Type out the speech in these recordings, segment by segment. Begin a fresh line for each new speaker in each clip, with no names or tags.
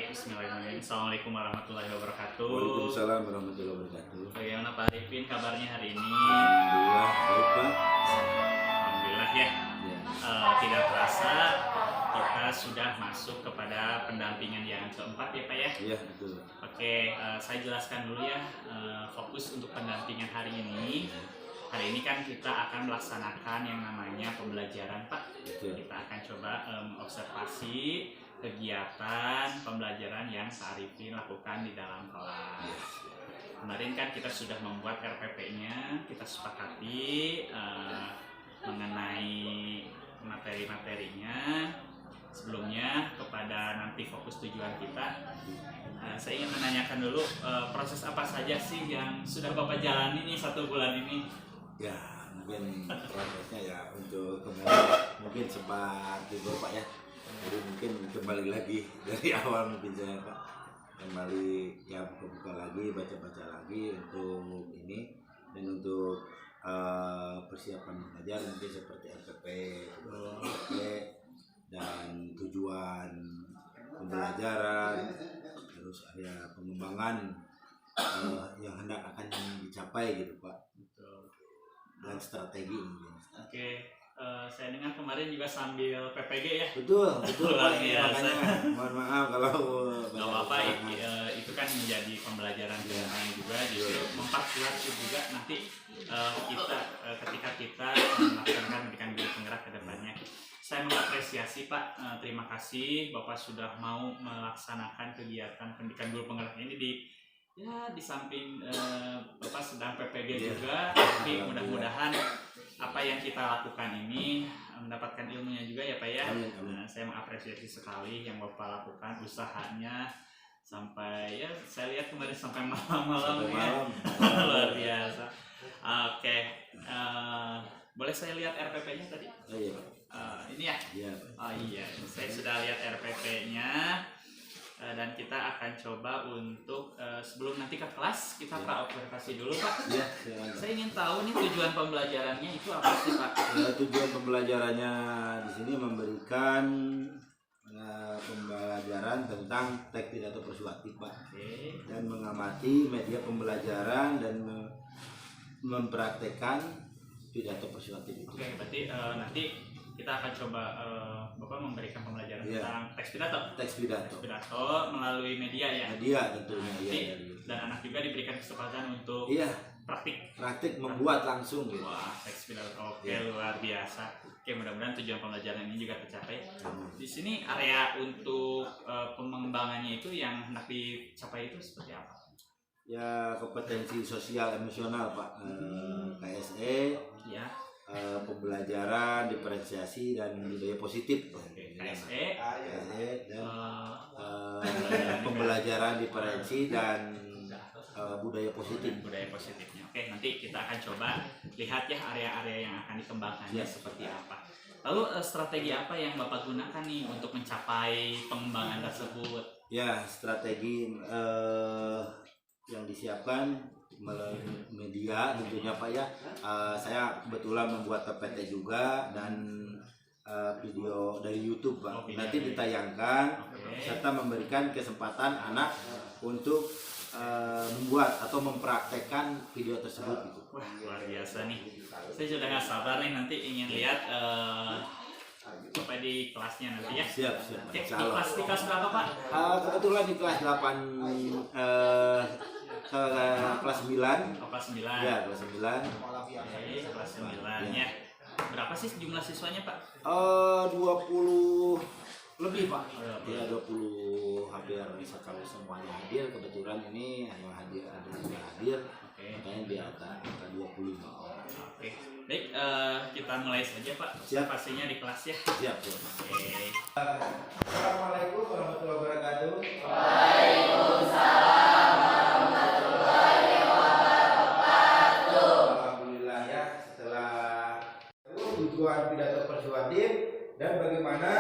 Bismillahirrahmanirrahim. Assalamualaikum warahmatullahi wabarakatuh.
Waalaikumsalam warahmatullahi wabarakatuh.
Bagaimana Pak Arifin kabarnya hari ini?
Alhamdulillah baik Pak.
Alhamdulillah ya.
Ya.
Tidak terasa kita sudah masuk kepada pendampingan yang keempat ya Pak ya.
Iya betul.
Oke, saya jelaskan dulu ya fokus untuk pendampingan hari ini. Hari ini kan kita akan melaksanakan yang namanya pembelajaran Pak.
Betul.
Kita akan coba observasi kegiatan pembelajaran yang Pak Arifin lakukan di dalam kelas. Kemarin kan kita sudah membuat RPP-nya, kita sepakati mengenai materi-materinya. Sebelumnya kepada nanti fokus tujuan kita, saya ingin menanyakan dulu proses apa saja sih yang sudah Bapak jalani nih 1 bulan ini?
Ya mungkin prosesnya ya untuk kembali mungkin sempat libur Pak ya. Jadi mungkin kembali lagi dari awal mungkin saya Pak, kembali ya buka lagi, baca-baca lagi untuk ini dan untuk persiapan mengajar mungkin seperti RPP dan tujuan pembelajaran, terus ada pengembangan yang hendak akan dicapai gitu Pak, dan strategi mungkin.
Oke. Saya dengar kemarin juga sambil PPG ya.
Betul
Luar
Pak,
biasa.
makanya mohon maaf kalau
Gak apa-apa, itu kan menjadi pembelajaran yang juga justru memperkuat juga nanti kita ketika kita melaksanakan pendidikan guru penggerak ke depannya. Saya mengapresiasi Pak, terima kasih Bapak sudah mau melaksanakan kegiatan pendidikan guru penggerak ini di samping Bapak sedang PPG juga, tapi mudah-mudahan apa yang kita lakukan ini mendapatkan ilmunya juga ya Pak ya.
Amin.
Saya mengapresiasi sekali yang Bapak lakukan, usahanya sampai ya saya lihat kemarin sampai malam-malam ya. Luar biasa. Oke, boleh saya lihat RPP-nya tadi?
Oh iya Pak.
Ini ya?
Iya.
Oh iya, saya sudah lihat RPP-nya. Dan kita akan coba untuk sebelum nanti ke kelas kita praobservasi dulu Pak.
Iya,
Saya ingin tahu nih tujuan pembelajarannya itu apa sih Pak?
ya, tujuan pembelajarannya di sini memberikan pembelajaran tentang teks pidato persuasif Pak.
Oke.
Dan mengamati media pembelajaran dan mempraktekkan pidato persuasif itu.
Oke, berarti nanti kita akan coba Bapak memberikan pembelajaran
Iya.
tentang teks pidato.
Teks pidato.
Teks pidato melalui media ya.
Media tentunya
Nanti,
iya.
dan anak juga diberikan kesempatan untuk
Iya,
praktik.
membuat langsung gitu.
Wah, teks pidato. Oke,
Iya.
luar biasa. Oke, mudah-mudahan tujuan pembelajaran ini juga tercapai. Di sini area untuk pengembangannya itu yang hendak dicapai itu seperti apa?
Ya, kompetensi sosial emosional Pak, KSE,
Ya,
pembelajaran, diferensiasi dan budaya positif.
oke, KSE,
dan
dan
pembelajaran diferensi dan budaya positif.
budaya positifnya. Oke, nanti kita akan coba lihat ya area-area yang akan dikembangkannya
Ya.
seperti apa. Lalu strategi apa yang Bapak gunakan nih untuk mencapai pengembangan tersebut?
Ya, strategi yang disiapkan melalui media tentunya Pak ya. Saya kebetulan membuat PPT juga dan video dari YouTube Pak.
Oke,
Nanti
ya.
ditayangkan
Oke.
serta memberikan kesempatan anak untuk membuat atau mempraktekkan video tersebut gitu.
Wah, luar biasa nih. Saya sudah nggak sabar nih nanti ingin lihat Bapak di kelasnya nanti ya.
Siap.
Oke,
Insya Allah.
di kelas berapa Pak?
Kebetulan di kelas 8 kelas 9.
Oh, kelas 9.
Ya, kelas 9.
Oke, kelas 9 ya. Berapa sih jumlah siswanya Pak?
20 lebih Pak.
Oh,
Ya 20 hampir kalau semuanya hadir, kebetulan ini yang hadir ada yang hadir,
Oke.
makanya di atas 25 orang.
Oke. Baik, kita mulai saja Pak.
Siap.
Pastinya di kelas ya.
Siap.
Oke.
Assalamualaikum warahmatullahi wabarakatuh. Alhamdulillah ya, setelah tujuan pidato persuasif dan bagaimana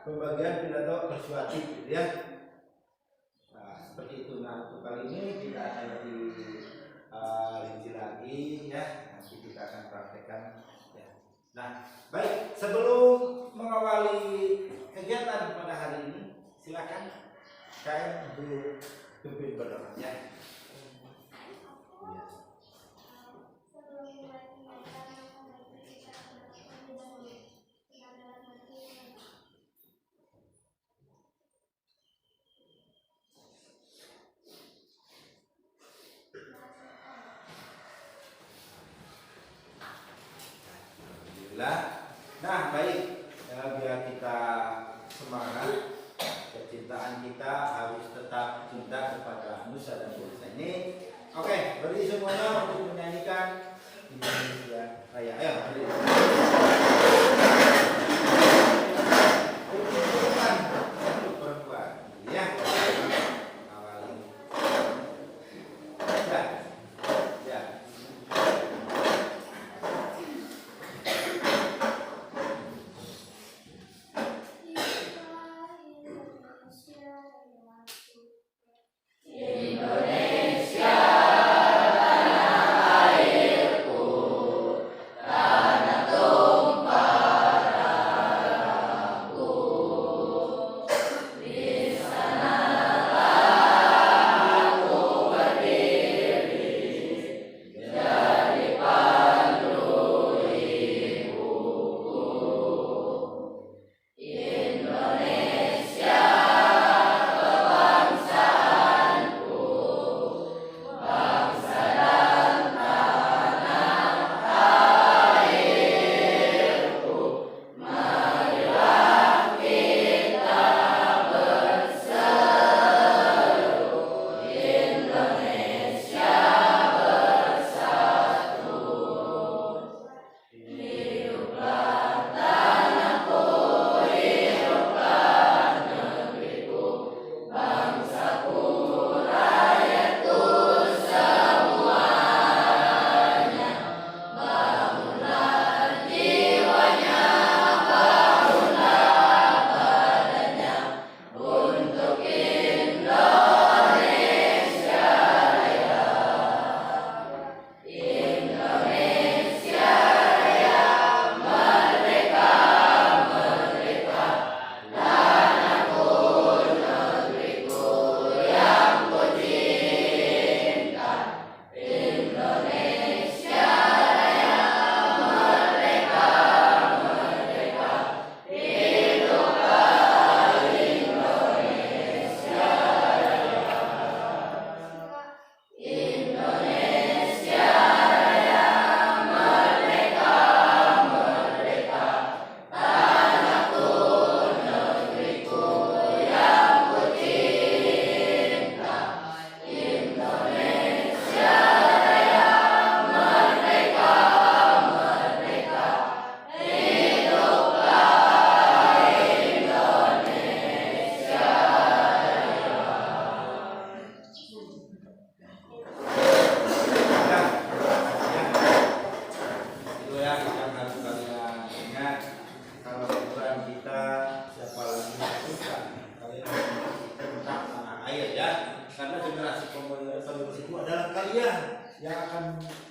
pembagian pidato persuasif gitu ya. Nah, seperti itu. Nah, untuk kali ini kita akan rinci lagi ya. Nanti kita akan praktekkan ya. Nah, baik, sebelum mengawali kegiatan pada hari ini, silakan kain untuk pimpin berdoa ya. Nah baik ya, biar kita semangat, kecintaan kita harus tetap cinta kepada nusa dan bangsa ini. Oke, beri semuanya untuk menyanyikan Indonesia Raya. Ayo, beri. Untuk perempuan, ya. Awali. Ya, ya. Yang akan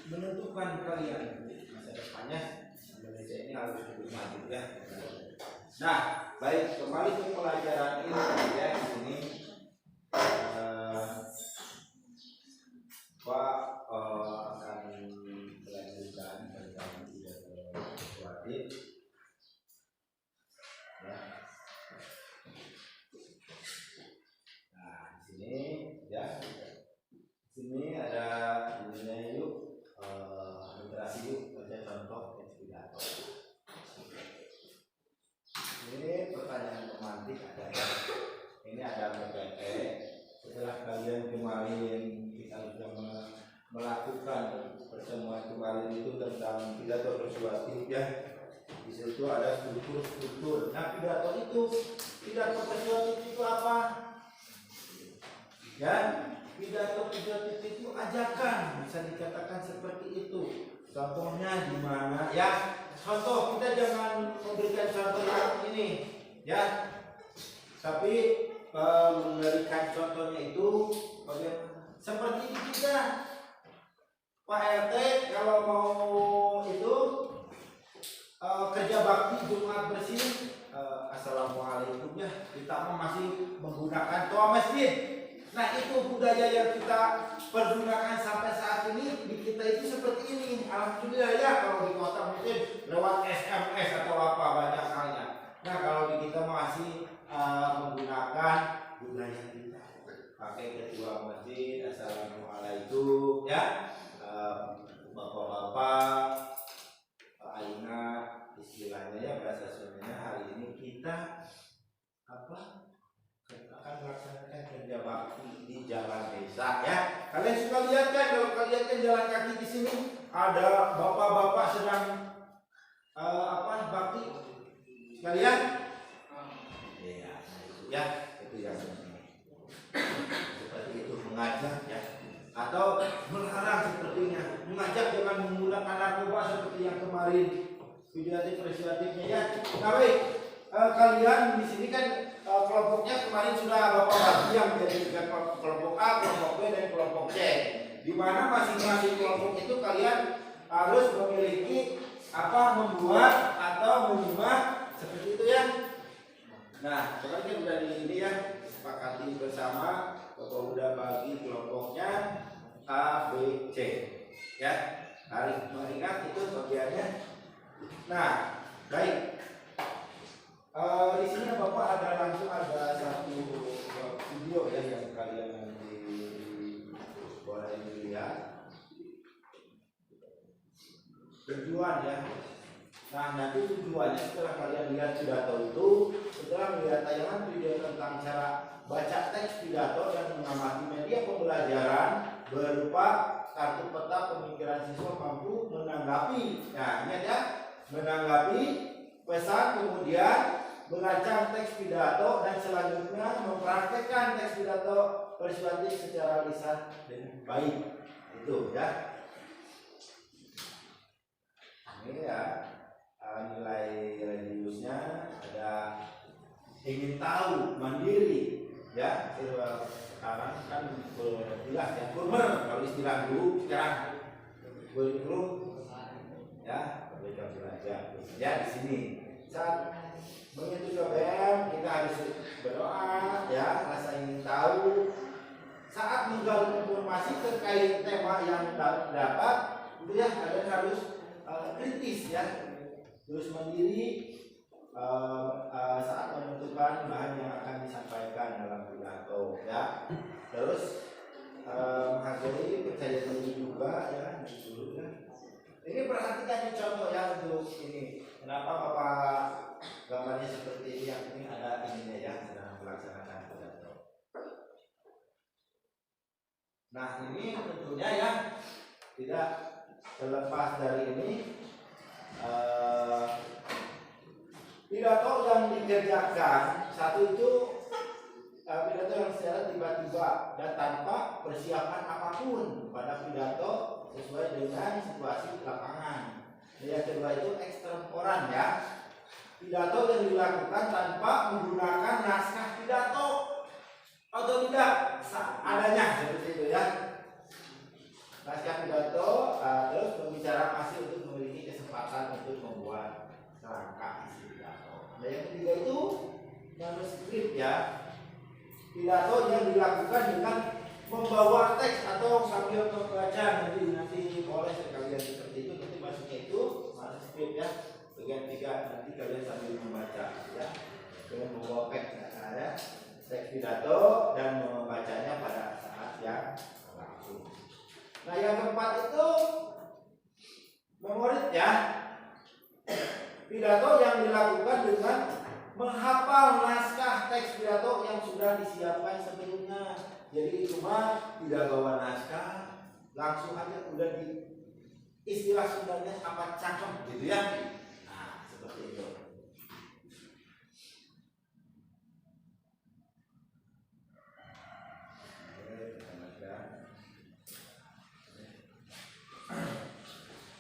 menentukan kalian masa depannya. Indonesia ini harus hidup maju ya. Nah, baik, kembali ke pelajaran ini ya. Di sini Pak akan melanjutkan tentang wajib ya. Nah, di sini ya. Di sini ada bunyinya yuk, literasi yuk, baca contoh pidato. Ini pertanyaan pemantik ada ya. Ini ada PPT. Setelah kalian kemarin kita sudah melakukan pertemuan kemarin itu tentang pidato persuasif ya. Di situ ada struktur. Nah, pidato persuasif itu apa? Ya. Pidato itu ajakan, bisa dikatakan seperti itu. Contohnya di mana? Ya, contoh kita jangan memberikan contoh yang ini, ya. Tapi memberikan contohnya itu seperti ini juga. Pak RT kalau mau itu kerja bakti Jumat bersih, assalamualaikum ya. kita masih menggunakan toa masjid. Nah itu budaya yang kita pergunakan sampai saat ini di kita itu seperti ini. Alhamdulillah ya, kalau di kota mungkin lewat SMS atau apa banyak halnya. Nah kalau di kita masih menggunakan budaya kita, pakai ketua masjid, assalamualaikum ya, bapak-bapak, ingat istilahnya ya, bahasa Sundanya hari ini kita apa? Akan melaksanakan kerja bakti di jalan desa ya. Kalian suka lihat kan, kalau kalian kan jalan kaki di sini ada bapak-bapak sedang bakti sekalian. Iya, ya itu yang seperti itu mengajak ya, atau melarang sepertinya, mengajak jangan menggunakan narkoba seperti yang kemarin videotif-persuatifnya ya. Nah baik, kalian di sini kan kelompoknya kemarin sudah Bapak bagi yang menjadi kelompok A, kelompok B, dan kelompok C. Di mana masing-masing kelompok itu kalian harus memiliki membuat atau menyimak seperti itu ya. Nah, sekarang kan udah ini ya, sepakati bersama Bapak udah bagi kelompoknya A, B, C. Ya, harus mengingat itu bagiannya. Nah, baik. Di sini Bapak langsung ada satu video ya yang kalian nanti boleh dilihat. Tujuan ya. Nah nanti tujuannya setelah kalian lihat pidato itu, setelah melihat tayangan video tentang cara baca teks pidato dan mengamati media pembelajaran berupa kartu peta pemikiran siswa mampu menanggapi. Nah ingat ya, menanggapi pesan, kemudian merancang teks pidato, dan selanjutnya mempraktekkan teks pidato persuasif secara lisan dengan baik. Itu ya. Ini ya nilai religiusnya ada ingin tahu, mandiri ya. Sekarang kan jelas ya, kurmer kalau istilah dulu, sekarang belum ya, mereka belajar ya. Di sini saat mengikuti KBM kita harus berdoa ya, rasa ingin tahu. Saat menggali informasi terkait tema yang dapat itu ya, kalian harus kritis ya, terus mandiri saat menentukan bahan yang akan disampaikan dalam pidato ya. Terus menghargai, percaya diri juga ya, dulu ya. Ini perhatikan contoh ya untuk ini. Kenapa Bapak gambarnya seperti ini? Yang ini ada ininya ya, sedang melaksanakan pidato. Nah ini tentunya ya tidak terlepas dari ini. Pidato yang dikerjakan satu itu pidato yang secara tiba-tiba dan tanpa persiapan apapun pada pidato sesuai dengan situasi di lapangan. Yang kedua itu ekstremporan ya, pidato yang dilakukan tanpa menggunakan naskah pidato atau tidak adanya seperti itu ya. Naskah pidato terus pembicara masih untuk memiliki kesempatan untuk membuat kerangka isi pidato. Dan yang ketiga itu manuskrip ya, pidato yang dilakukan dengan membawa teks atau sambil membaca, nanti boleh sekalian seperti itu, nanti masuknya itu manuskrip ya. Bagian 3 nanti kalian sambil membaca ya, dengan membawa teks ya, teks pidato dan membacanya pada saat yang langsung. Nah yang keempat itu memorit ya, pidato yang dilakukan dengan menghafal naskah teks pidato yang sudah disiapkan sebelumnya. Jadi cuma tidak bawa naskah, langsung aja udah di istilah Sundanya apa cangkem gitu ya. Nah seperti itu.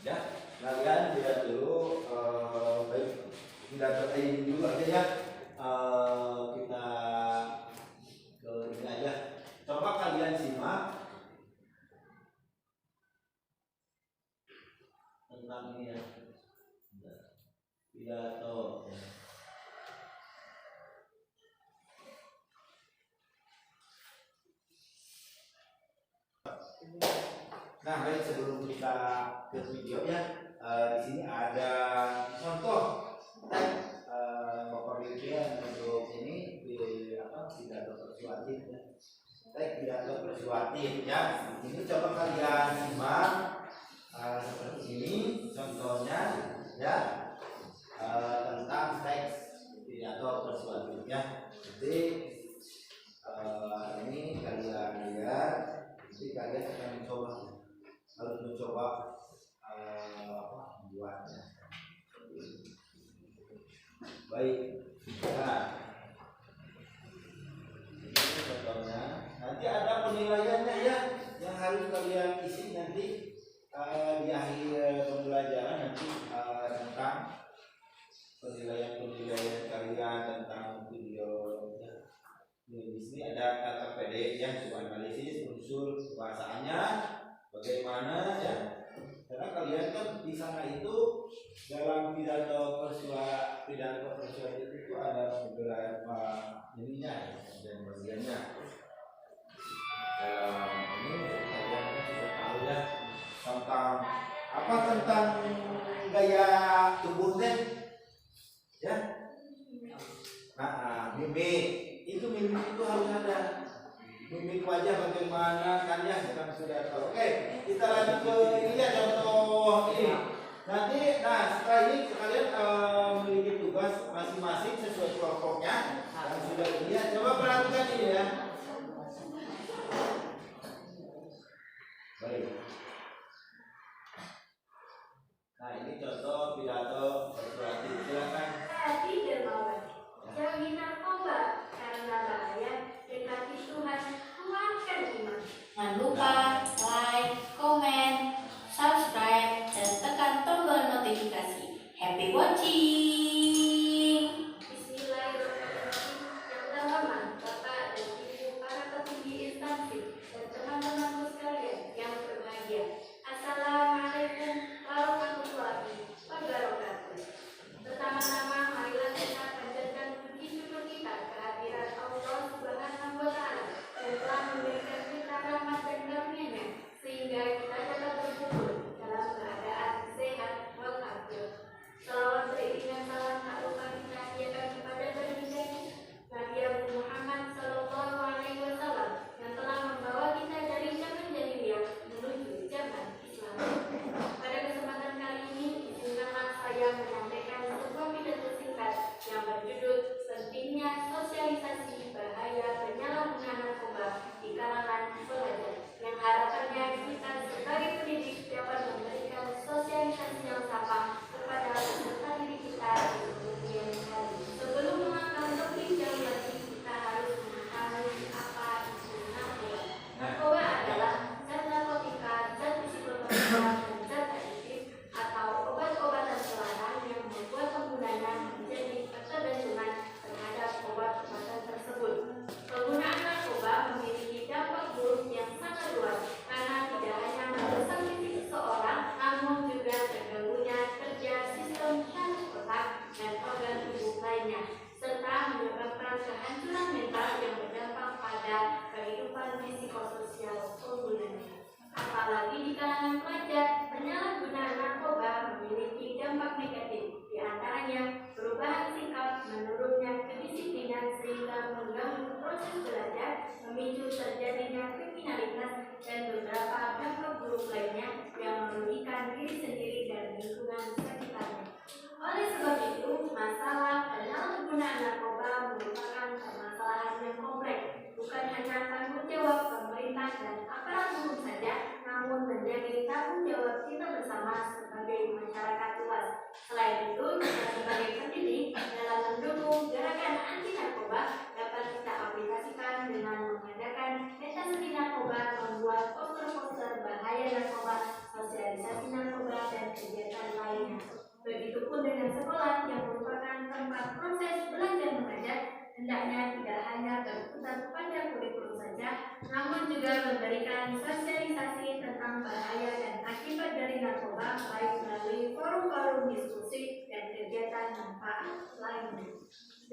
Ya, kalian lihat dulu baik pidato ini dulu aja ya. Kita ke ini aja. Coba kalian simak tentang ini ya, pidato. Nah, baik, sebelum kita ke video ya, di sini ada contoh teks Bapak Dirjen untuk ini di pidato persuasif ya. Teks pidato persuasif ya. Ini coba kalian simak seperti ini contohnya ya, tentang teks pidato persuasif ya. Jadi ini kalian lihat, jadi kalian akan harus mencoba membuatnya. Baik, nah ini contohnya. Nanti ada penilaiannya ya, yang harus kalian isi nanti di akhir pembelajaran nanti tentang penilaian kalian tentang video. Di sini ada kata PD yang coba analisis unsur kebahasaannya bagaimana ya, karena kalian kan di sana itu dalam pidato persuasif itu ada beberapa ininya ya, dan bagiannya. Ini kalian kan sudah tahu ya tentang gaya tubuhnya ya. Nah, mimik itu harus ada. Mimik wajah bagaimana kan ya, kita sudah tahu. Oke, kita lanjut ke ini ya, contoh ini. Nanti, setelah ini kalian memiliki tugas masing-masing sesuai kelompoknya. Yang sudah ini ya, coba perhatikan ini ya. Baik. Nah, ini contoh pidato persuasif. Silakan.
Jangan narkoba karena bahaya, dekati Tuhan, kuatkan iman. Jangan lupa like, komen, subscribe, dan tekan tombol notifikasi. Happy watching! Bismillahirrahmanirrahim. Yang terhormat Bapak dan Ibu para petinggi instansi dan teman-temanku sekalian yang berbahagia. Assalamualaikum warahmatullahi wabarakatuh. Pertama-tama marilah kita panjatkan puji syukur kita kehadiran Allah Subhanahu wa Ta'ala yang telah memberikan kita rahmat dan karunia-Nya sehingga kita dapat bersyukur dalam keadaan sehat walafiat. Salawat beriringan salam tak lupa kita hadiahkan kepada baginda Nabi Muhammad Sallallahu Alaihi Wasallam yang telah membawa kita dari zaman jahiliyah menuju zaman Islam. Pada kesempatan kali ini, izinkanlah saya menyampaikan sebuah pidato singkat yang berjudul Pentingnya Sosialisasi Bahaya Penyalahgunaan Narkoba di Kalangan Pelajar, yang harapannya kita sebagai pendidik dapat memberikan sosialisasi yang sama kepada peserta didik kita di kemudian hari. Sebelum mengenal topik yang lagi, kita harus mengetahui apa itu narkoba. Narkoba adalah zat narkotika, zat psikotropika, dan zat adiktif atau obat-obatan terlarang yang membuat penggunanya menjadi ketergantungan terhadap obat-obatan tersebut. Penggunaan narkoba memiliki dampak buruk yang sangat luas karena tidak hanya merusak fisik seseorang, namun juga terganggunya kerja sistem syaraf otak dan organ tubuh lainnya, serta menyebabkan kehancuran mental yang berdampak pada kehidupan psikososial penggunanya. Apalagi di kalangan pelajar, penyalahgunaan narkoba memiliki dampak negatif, di antaranya perubahan sikap, menurunnya kedisiplinan sehingga mengganggu proses belajar, memicu terjadinya kriminalitas, dan beberapa dampak buruk lainnya yang merugikan diri sendiri dan lingkungan sekitarnya. Oleh sebab itu, masalah penyalahgunaan narkoba merupakan permasalahan yang kompleks, bukan hanya tanggung jawab pemerintah dan aparat hukum saja, namun menjadi tanggung jawab kita bersama sebagai masyarakat luas. Selain itu, kita sebagai pendidik dalam mendukung gerakan anti narkoba dapat kita aplikasikan dengan mengadakan pentas narkoba, membuat poster-poster bahaya narkoba, sosialisasi narkoba, dan kegiatan lainnya. Begitupun dengan sekolah yang merupakan tempat proses belajar mengajar, hendaknya tidak hanya berputar pada kurikulum saja, namun juga memberikan sosialisasi tentang bahaya dan akibat dari narkoba, baik melalui forum-forum diskusi dan kegiatan manfaat lainnya.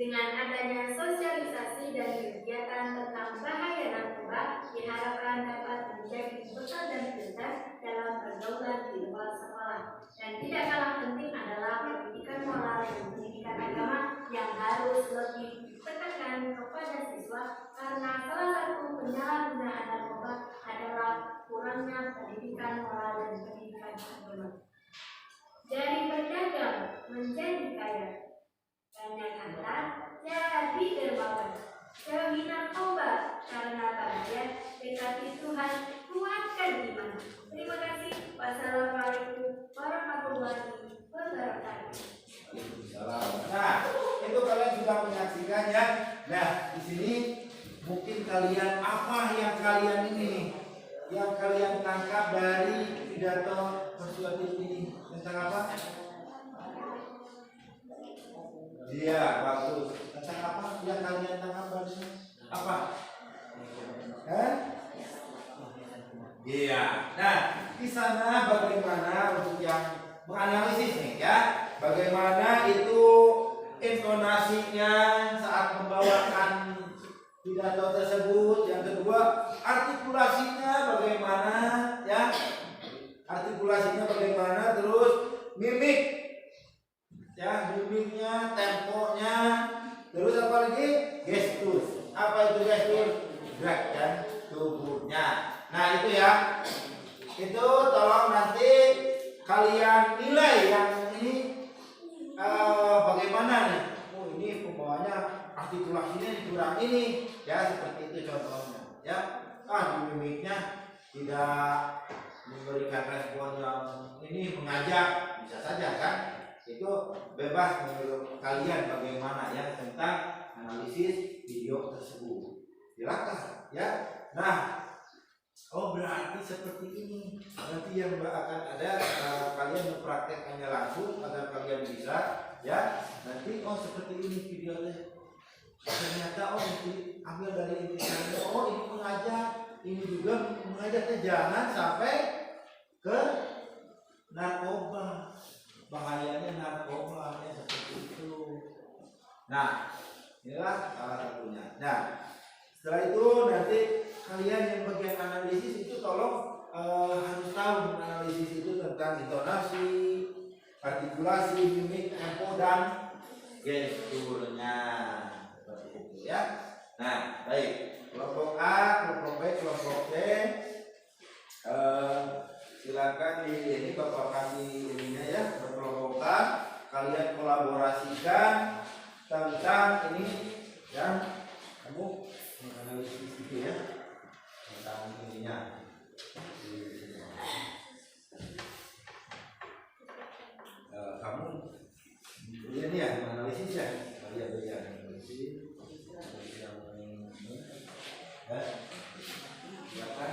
Dengan adanya sosialisasi dan kegiatan tentang bahaya narkoba, diharapkan dapat menjadi bekal dan filter dalam pergaulan di luar sekolah. Dan tidak kalah penting adalah pendidikan moral dan pendidikan agama yang harus lebih ditekankan kepada siswa, karena salah satu penyalahgunaan narkoba adalah kurangnya pendidikan moral dan pendidikan agama. Dari berdagang menjadi kaya, banyak kata jadi dermawan, jauhi narkoba karena bahaya, dekati Tuhan, kuatkan iman. Terima kasih. Wassalamualaikum warahmatullahi wabarakatuh.
Nah, itu kalian sudah menyaksikan ya. Nah, di sini mungkin kalian apa yang kalian yang kalian tangkap dari pidato persuasif ini tentang apa? Iya, bagus. Tentang apa yang kalian tangkap barusan? Apa? Iya. Nah, di sana bagaimana untuk yang menganalisis nih ya? Bagaimana itu intonasinya saat membawakan pidato tersebut? Yang kedua, artikulasinya bagaimana ya? Artikulasinya bagaimana? Terus mimik ya, mimiknya, temponya, terus apa lagi? Gestus. Apa itu gestus? Gerakan tubuhnya. Nah itu ya, itu tolong nanti kalian nilai yang ini bagaimana nih? Oh ini pembawanya artikulasinya kurang ini, ya seperti itu contohnya. Ya, di mimiknya tidak memberikan respon yang ini mengajak, bisa saja kan? Itu bebas menurut kalian bagaimana ya tentang analisis video tersebut. Silakan ya. Nah, oh berarti seperti ini. Nanti yang akan ada kalian mempraktekkannya langsung agar kalian bisa ya. Nanti oh seperti ini videonya. Ternyata oh ambil dari intinya. Oh ini mengajak, ini juga mengajaknya jangan sampai ke narkoba. Bahayanya narkoba ya seperti itu. Nah, inilah salah satunya. Nah, setelah itu nanti kalian yang bagian analisis itu tolong harus tahu menganalisis itu tentang intonasi, artikulasi, mimik, tempo dan gesturnya seperti itu ya. Nah, baik. Kelompok A, kelompok B, kelompok C. Silakan di ini Bapak kasih ininya ya, berkelompokkan, kalian kolaborasikan tentang ini ya, kamu menganalisis itu ya tentang ininya. Kamu ini ya menganalisis ya, kalian analisis ya, ya kan?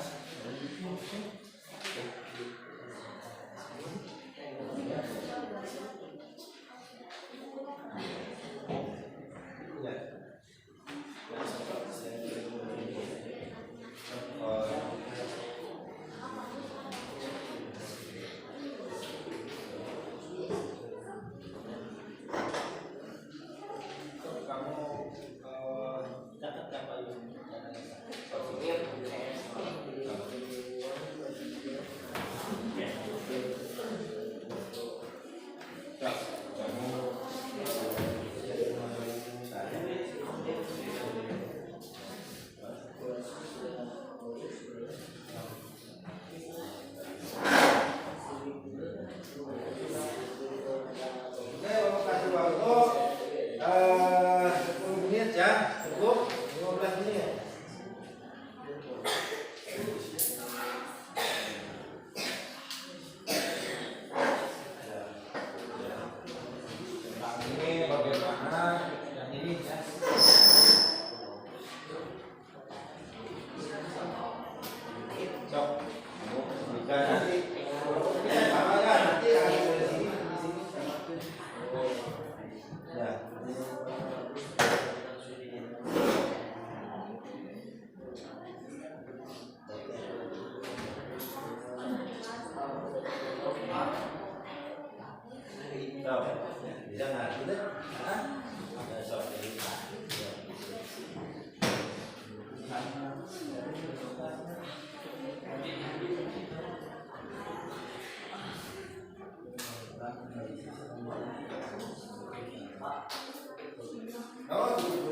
Oh, gitu.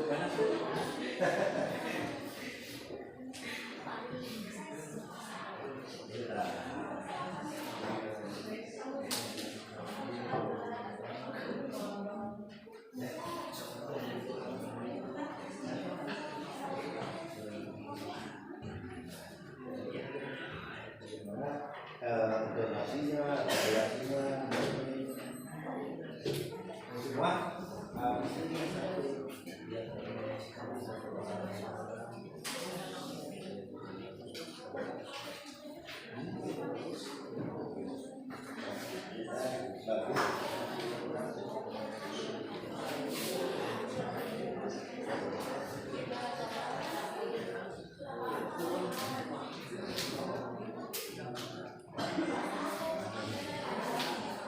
Donasinya, regulasinya, semua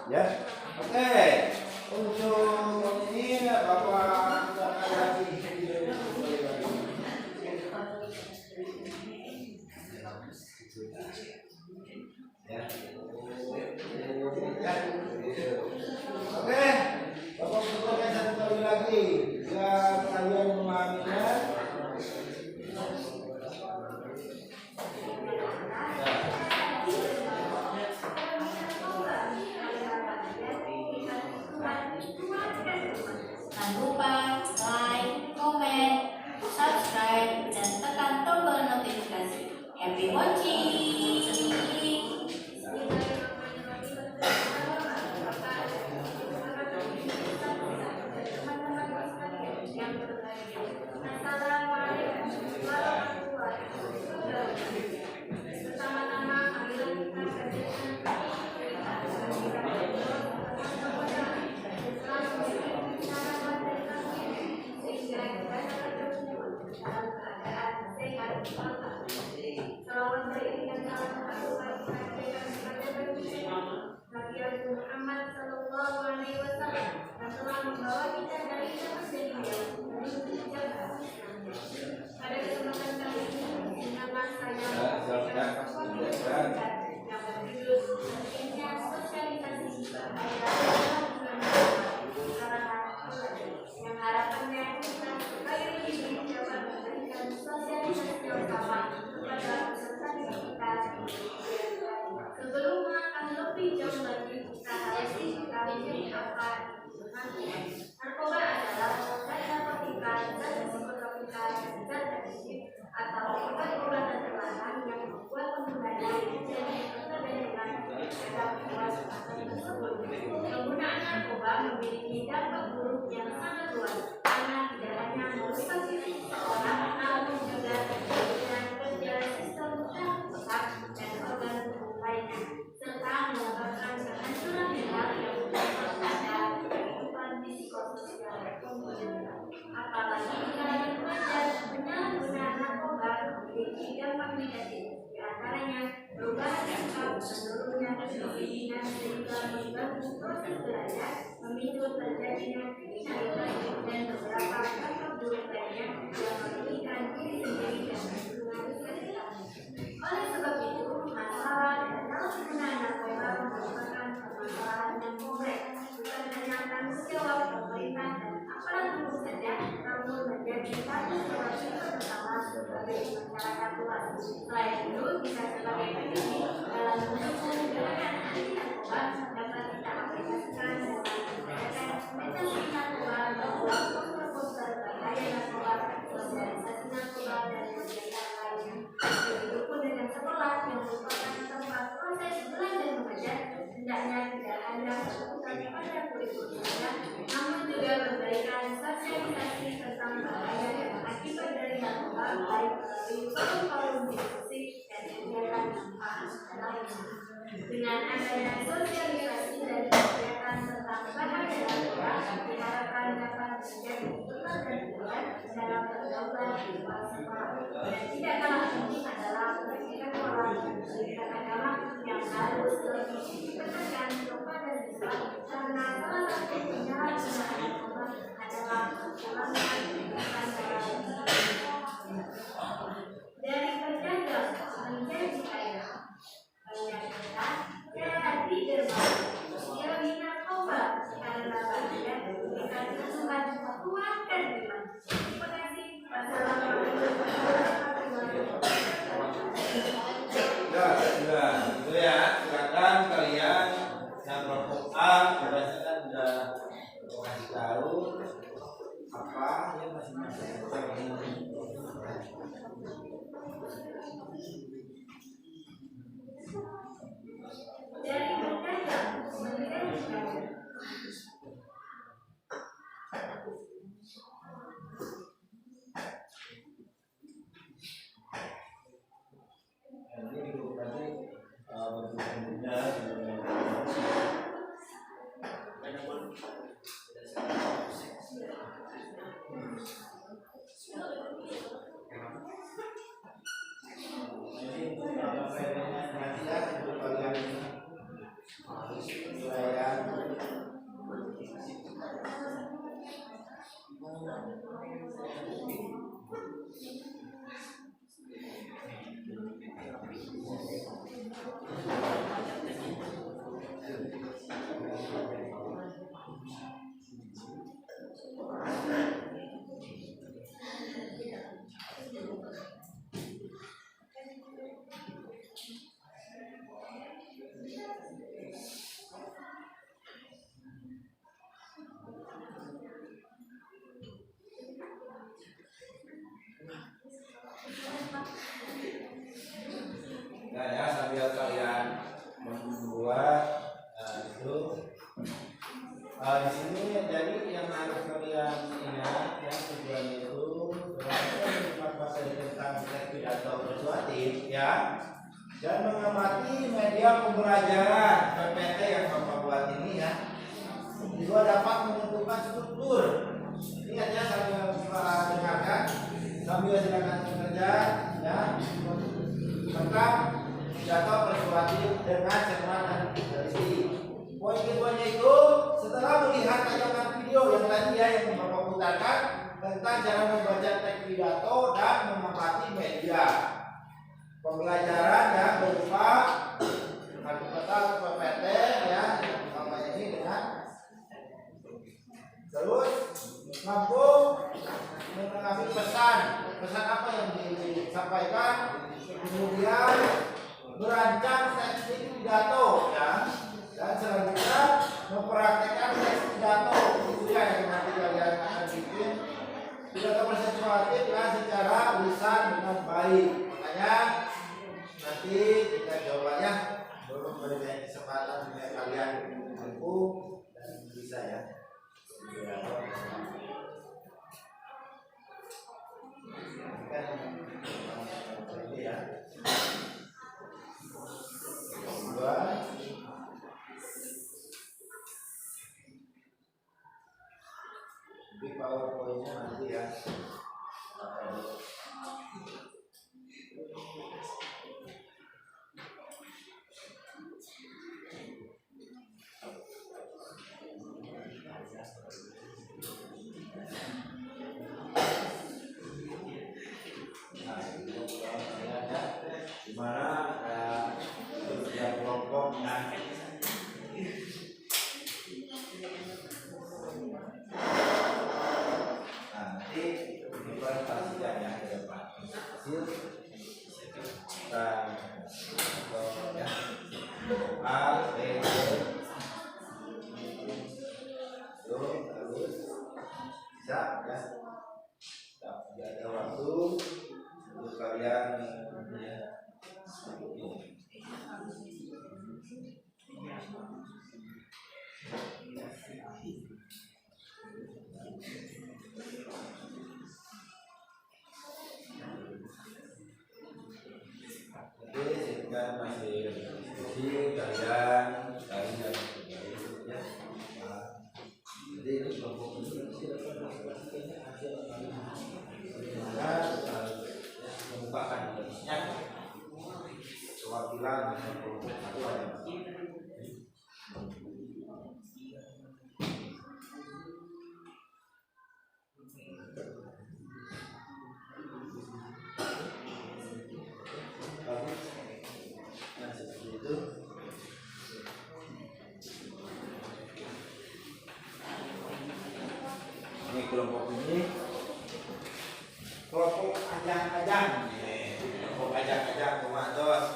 ya. Oke, untuk ini Bapak kita lagi ya. Oke, Bapak sebutkan satu kali lagi jika kalian memahaminya.
Jangan lupa like, komen, subscribe, dan tekan tombol notifikasi. Happy watching! Assalamualaikum warahmatullahi wabarakatuh. Pertama-tama marilah kita Salawat beriringan salam Nabi Muhammad Sallallahu Alaihi Wasallam yang telah membawa kita dari kepercayaan menuju jalan. Pada kesempatan kali ini, nama saya yang berjudul pentingnya sosialisasi yang harapannya kita supaya lebih dapat memberikan sosialisasi yang sama kepada peserta kita. Sebelum melangkah lebih jauh lagi, kita harus mengetahui apa narkoba adalah zat narkotika, zat psikotropika, zat adiktif atau obat-obatan terlarang yang membuat penggunanya menjadi ketergantungan terhadap obat-obatan tersebut. Penggunaan narkoba memiliki dampak buruk yang sangat luas karena tidak hanya merusak diri seseorang, namun juga dengan kerja sistem otak dan organ tubuh lainnya, serta menyebabkan kehancuran mental yang berdampak pada kehidupan psikososial pengguna. Apalagi jika remaja penyalahguna narkoba memiliki dampak negatif, di antaranya perubahan sikap, menurunnya kedisiplinan sehingga mengganggu proses belajar, memicu terjadinya kriminalitas dan beberapa dampak buruk lainnya yang merugikan diri sendiri dan lingkungan sekitar. Oleh sebab itu, masalah dan penyalahgunaan narkoba merupakan permasalahan yang kompleks, bukan hanya tanggung jawab pemerintah dan aparat hukum saja, namun menjadi tanggung jawab kita bersama sebagai masyarakat luas. Selain itu, kita sebagai pendidik dalam mendukung gerakan anti narkoba dapat kita aplikasikan dalam mengadakan meditasi narkoba, membuat poster-poster bahaya narkoba, sosialisasi narkoba, dan kegiatan lainnya. Begitupun dengan sekolah yang merupakan tempat proses belajar mengajar, hendaknya tidak hanya berfokus pada kurikulum saja, namun juga memberikan sosialisasi tentang bahaya dan akibat dari narkoba, baik melalui forum-forum diskusi dan kegiatan manfaat lainnya. Dengan adanya sosialisasi dan kegiatan tentang bahaya narkoba, diharapkan dapat menjadi ketergantungan dalam pergaulan di luar sekolah. Dan tidak kalah penting adalah pendidikan moral dan pendidikan agama yang harus lebih ditekankan kepada siswa, karena salah satu penyalahgunaan narkoba adalah pengulangan kegiatan dalam dari penjajah menjadi kaya. Banyak kita jadi dermawan, jauhi narkoba karena bahaya memberikan kesukaan kuat dan iman.
Nah ya, sambil kalian membuat itu di sini jadi yang harus kalian ingat ya, tujuannya itu materi tentang teks pidato persuasif ya, dan mengamati media pembelajaran PPT yang Bapak buat ini ya, juga dapat menentukan struktur. Ingat ya, sambil dengarkan, sambil silakan bekerja ya tentang pidato persuasif dengan cermat dan berisi. Poin-poinnya itu setelah melihat tayangan video yang tadi ya yang Bapak putarkan tentang cara membaca teks pidato dan mengamati media pembelajaran yang berupa kartu peta PPT ya, umpamanya ini dengan terus mampu mengambil pesan apa yang disampaikan, kemudian merancang teks pidato ya, dan selanjutnya mempraktekkan teks pidato itu ya yang nanti kalian akan bikin pidato persuasif ya secara lisan dengan baik. Makanya nanti kita jawabannya belum memberikan kesempatan supaya kalian mampu dan bisa ya. Ini ya. Kedua, di PowerPoint-nya nanti ya. Dimana setiap kelompok nanti dipresentasikan ya ke depan hasil dan ya A B C itu terus bisa ya, tidak ada waktu untuk kalian ya. Oke, sehingga masih diskusi kalian ya. Jadi ini kelompok ini hasil membukakan perwakilan kelompok satu ada. Ini kelompok ini kelompok ajang-ajang, kelompok ajang-ajang komandos.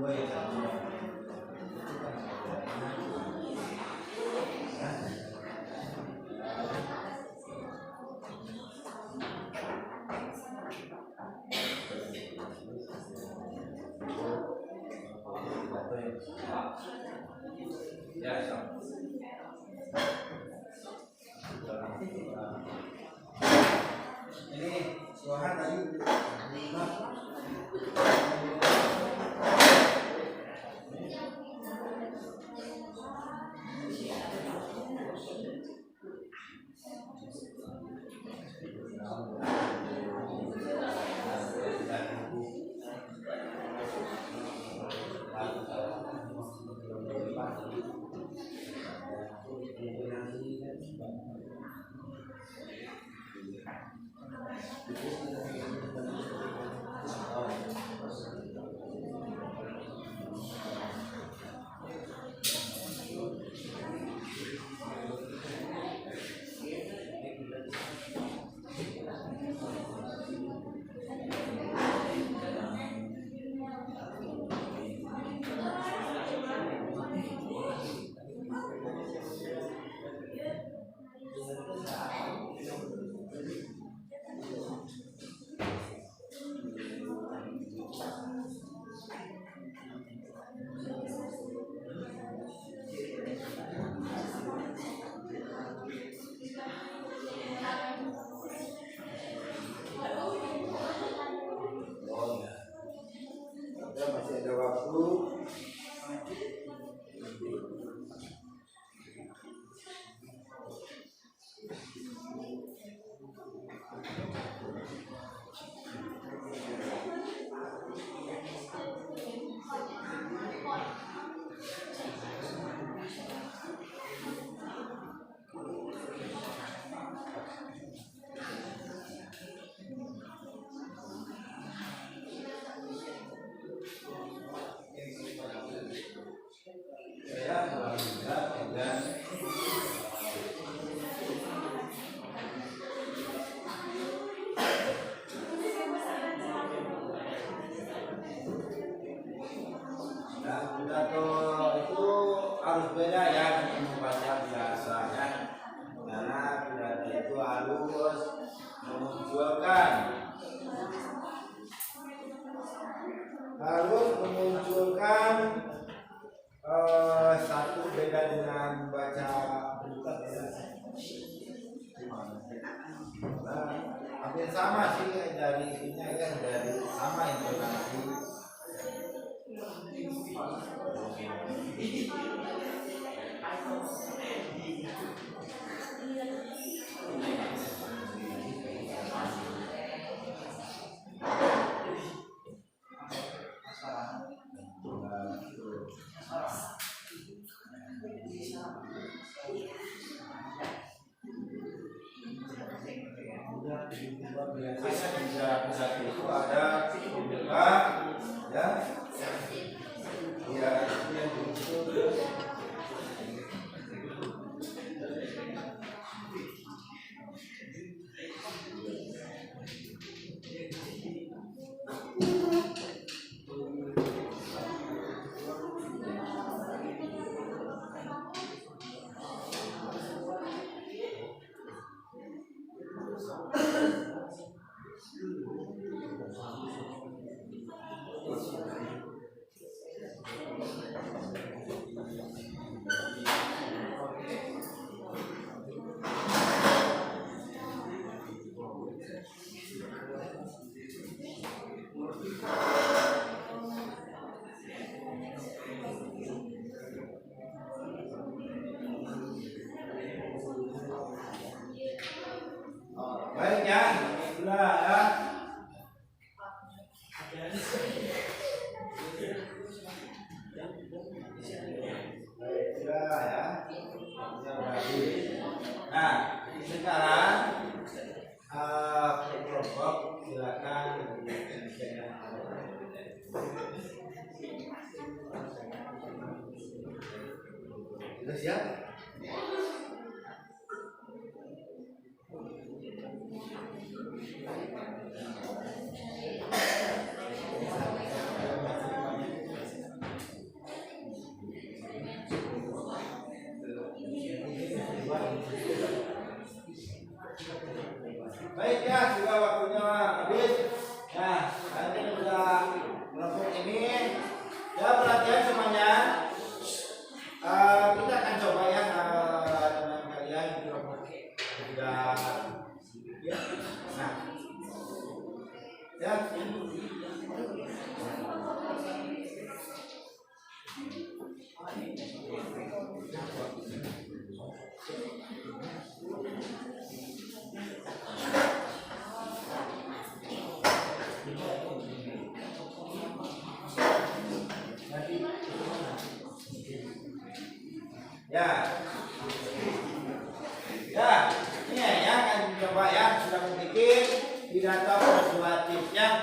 Ini Tuhan tadi. Masih ada waktu. Pidato itu harus beda ya dengan membaca biasa ya, karena pidato itu harus memunculkan satu beda dengan baca berita ya. Nah, hampir sama sih dari ininya kan, dari sama intonasi. Biasanya pidato itu ada pembuka ya. Ya, yang begitu. Baik ya, sudah ya. Baik, sudah ya. Nah, sekarang kelompok silakan. Sudah siap? Ya. Ya, ini ya kan coba ya sudah membuat pidato persuasif ya.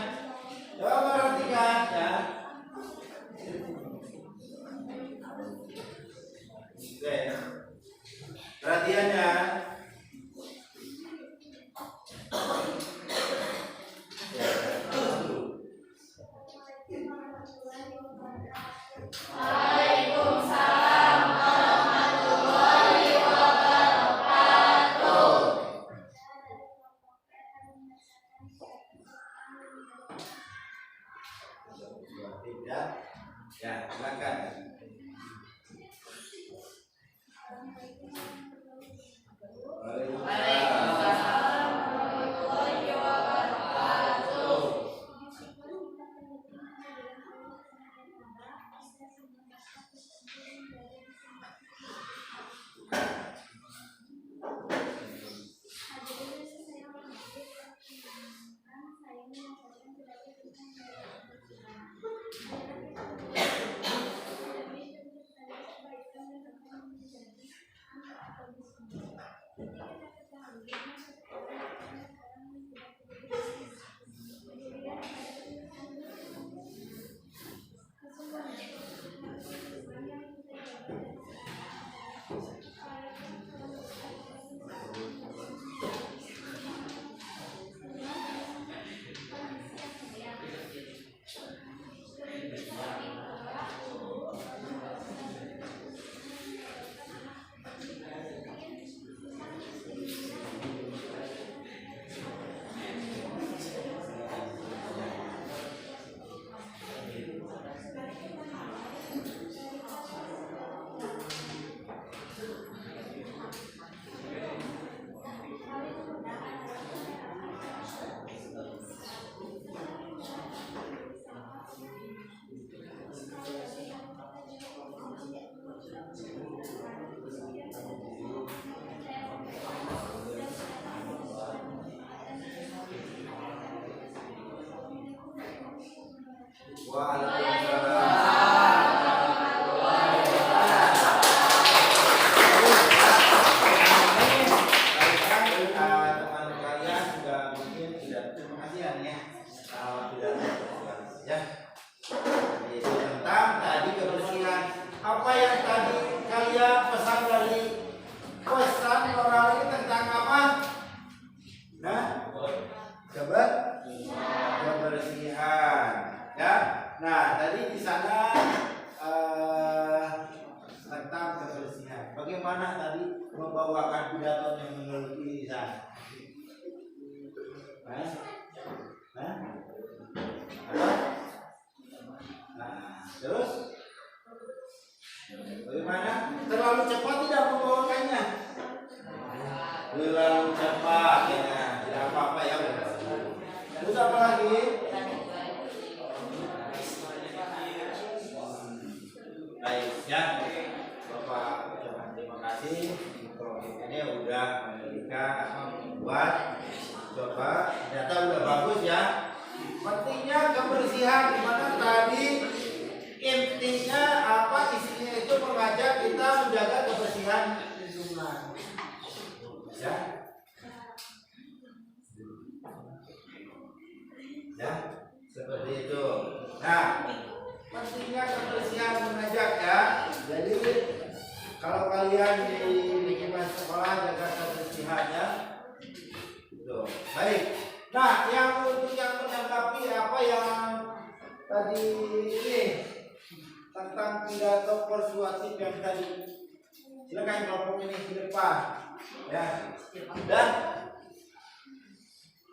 Coba perhatikan ya. Oke. Perhatian ya. Ya, silakan. Apa yang tadi kalian pesan dari pesan moral ini tentang apa? Nah, kebersihan, ya. Nah, tadi di sana tentang kebersihan. Bagaimana tadi membawakan pidatonya menurut Lisan? Terus? Bagaimana? Terlalu cepat tidak membawakannya? Terlalu cepat, ya. Tidak apa-apa ya. Terus apa lagi? Baik ya, Bapak ucapkan terima kasih. Ini udah membuat coba data udah bagus ya. Pentingnya kebersihan dimana tadi intinya apa isinya itu mengajak kita menjaga kebersihan lingkungan. Ya. Ya, seperti itu. Nah, pentingnya kebersihan mengajak ya. Jadi kalau kalian di lingkungan sekolah jaga kebersihan ya. Itu. Baik. Nah, yang untuk yang menanggapi apa yang tadi ini tentang pidato persuasif yang tadi, silakan kelompok ini di depan ya. Dan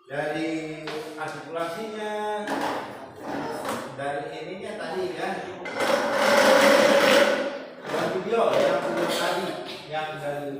dari artikulasinya, dari ininya tadi ya, dan video tadi yang dari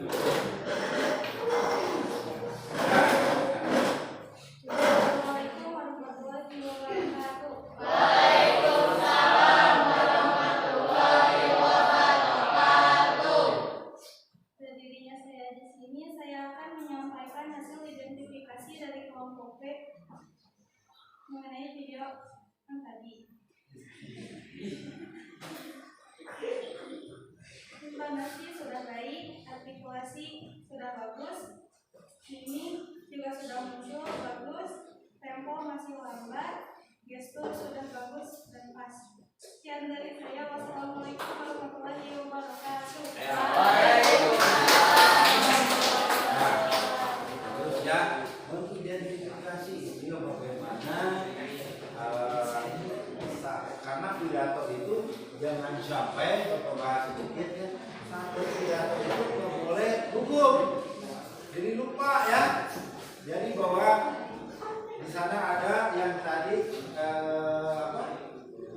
terlambat, gestur sudah bagus dan pas. Sekian dari saya. Wassalamualaikum warahmatullahi wabarakatuh.
Terus ya, mengidentifikasi itu bagaimana karena pidato itu jangan sampai Bapak bahas sedikit ya, satu pidato itu nggak boleh gugup, jadi lupa ya. Jadi bahwa di sana ada yang tadi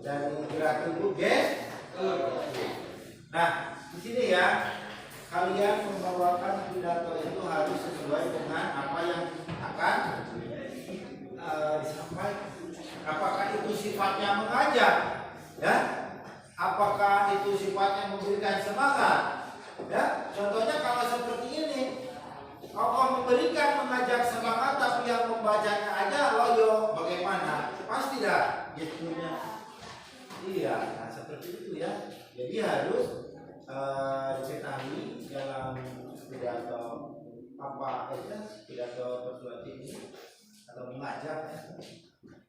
dari gerak tubuh Nah, di sini ya, kalian membawakan pidato itu harus sesuai dengan apa yang akan disampaikan. Apakah itu sifatnya mengajak, ya? Apakah itu sifatnya memberikan semangat, ya? Contohnya kalau seperti ini, kalau memberikan mengajak semangat tapi yang membacanya aja loyo, bagaimana? Pasti dah gesturnya. Iya, nah seperti itu ya. Jadi harus diketahui dalam pidato apa aja, pidato persuasif ini atau mengajak ya,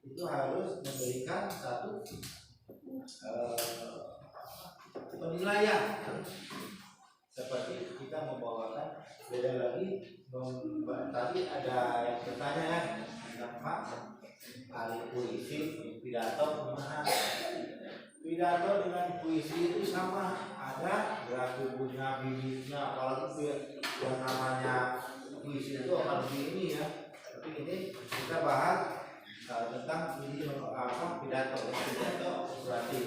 itu harus memberikan satu penilaian. Seperti kita membawakan, beda lagi tadi ada yang bertanya ya, Pak, ahli puisi pidato gimana? Pidato dengan puisi itu sama, ada gerak tubuhnya, bibitnya, apalagi yang namanya puisi itu akan begini ya. Tapi ini kita bahas tentang ini pidato berarti.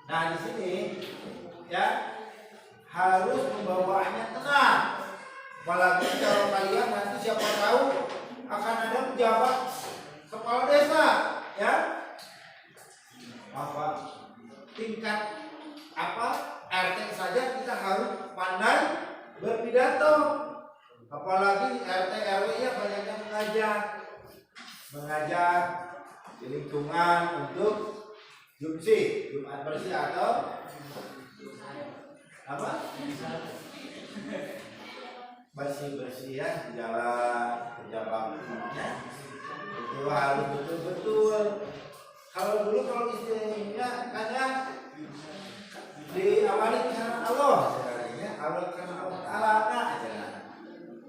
Nah di sini ya harus membawanya tenang. Apalagi kalau kalian nanti siapa tahu akan ada pejabat kepala desa ya. Apa tingkat RT saja kita harus pandai berpidato, apalagi RT RW-nya banyak yang mengajak di lingkungan untuk Jumat bersih atau apa? Bersih ya di jalan kerja itu harus betul-betul. Kalau dulu kalau istilahnya karena diawali karena Allah, sebenarnya awal karena Allah Taala aja.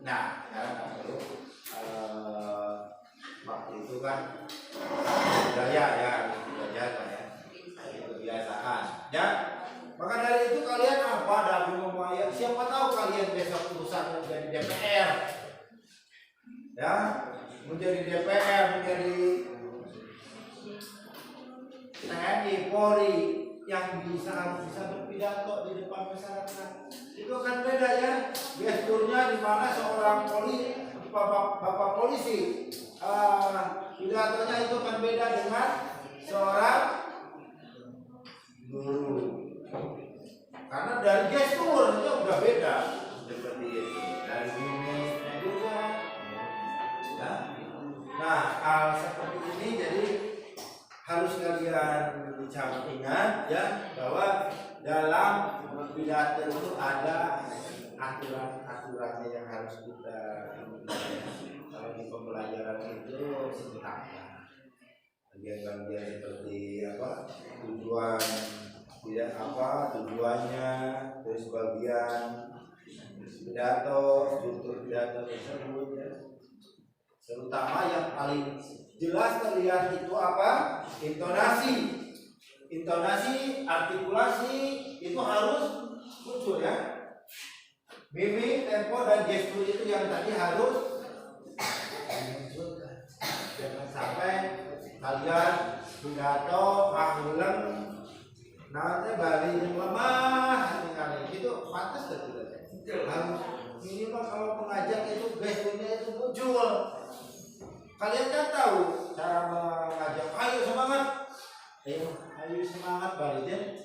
Nah, sekarang nggak perlu waktu itu kan budaya ya, itu kebiasaan. Ya, maka dari itu kalian apa dalam membayar? Siapa tahu kalian besok urusan menjadi DPR, ya, menjadi DPR, menjadi TNI, Polri yang harus bisa berpidato di depan masyarakat. Itu akan beda ya gesturnya, di mana seorang bapak polisi pidatonya itu akan beda dengan seorang guru. Karena dari gesturnya udah beda seperti itu. Dari mimiknya juga. Ya. Nah, hal seperti ini jadi harus kalian ingat ya, bahwa dalam pidato itu ada aturan-aturannya yang harus kita ikuti. Kalau di pembelajaran itu sebenarnya bagian-bagian seperti apa tujuan, tidak apa tujuannya, terus bagian pidato, struktur pidato tersebut ya. Terutama yang paling jelas terlihat itu apa? Intonasi, artikulasi itu harus muncul ya. Mimik, tempo dan gestur itu yang tadi harus dimunculkan. Jangan sampai kalian pidato ulang namanya bali yang lemah kali itu pantas tidak? Harus minimal kalau mengajak itu gesturnya itu muncul. Kalian kan tahu cara mengajak, ayo semangat, ayo semangat balikin.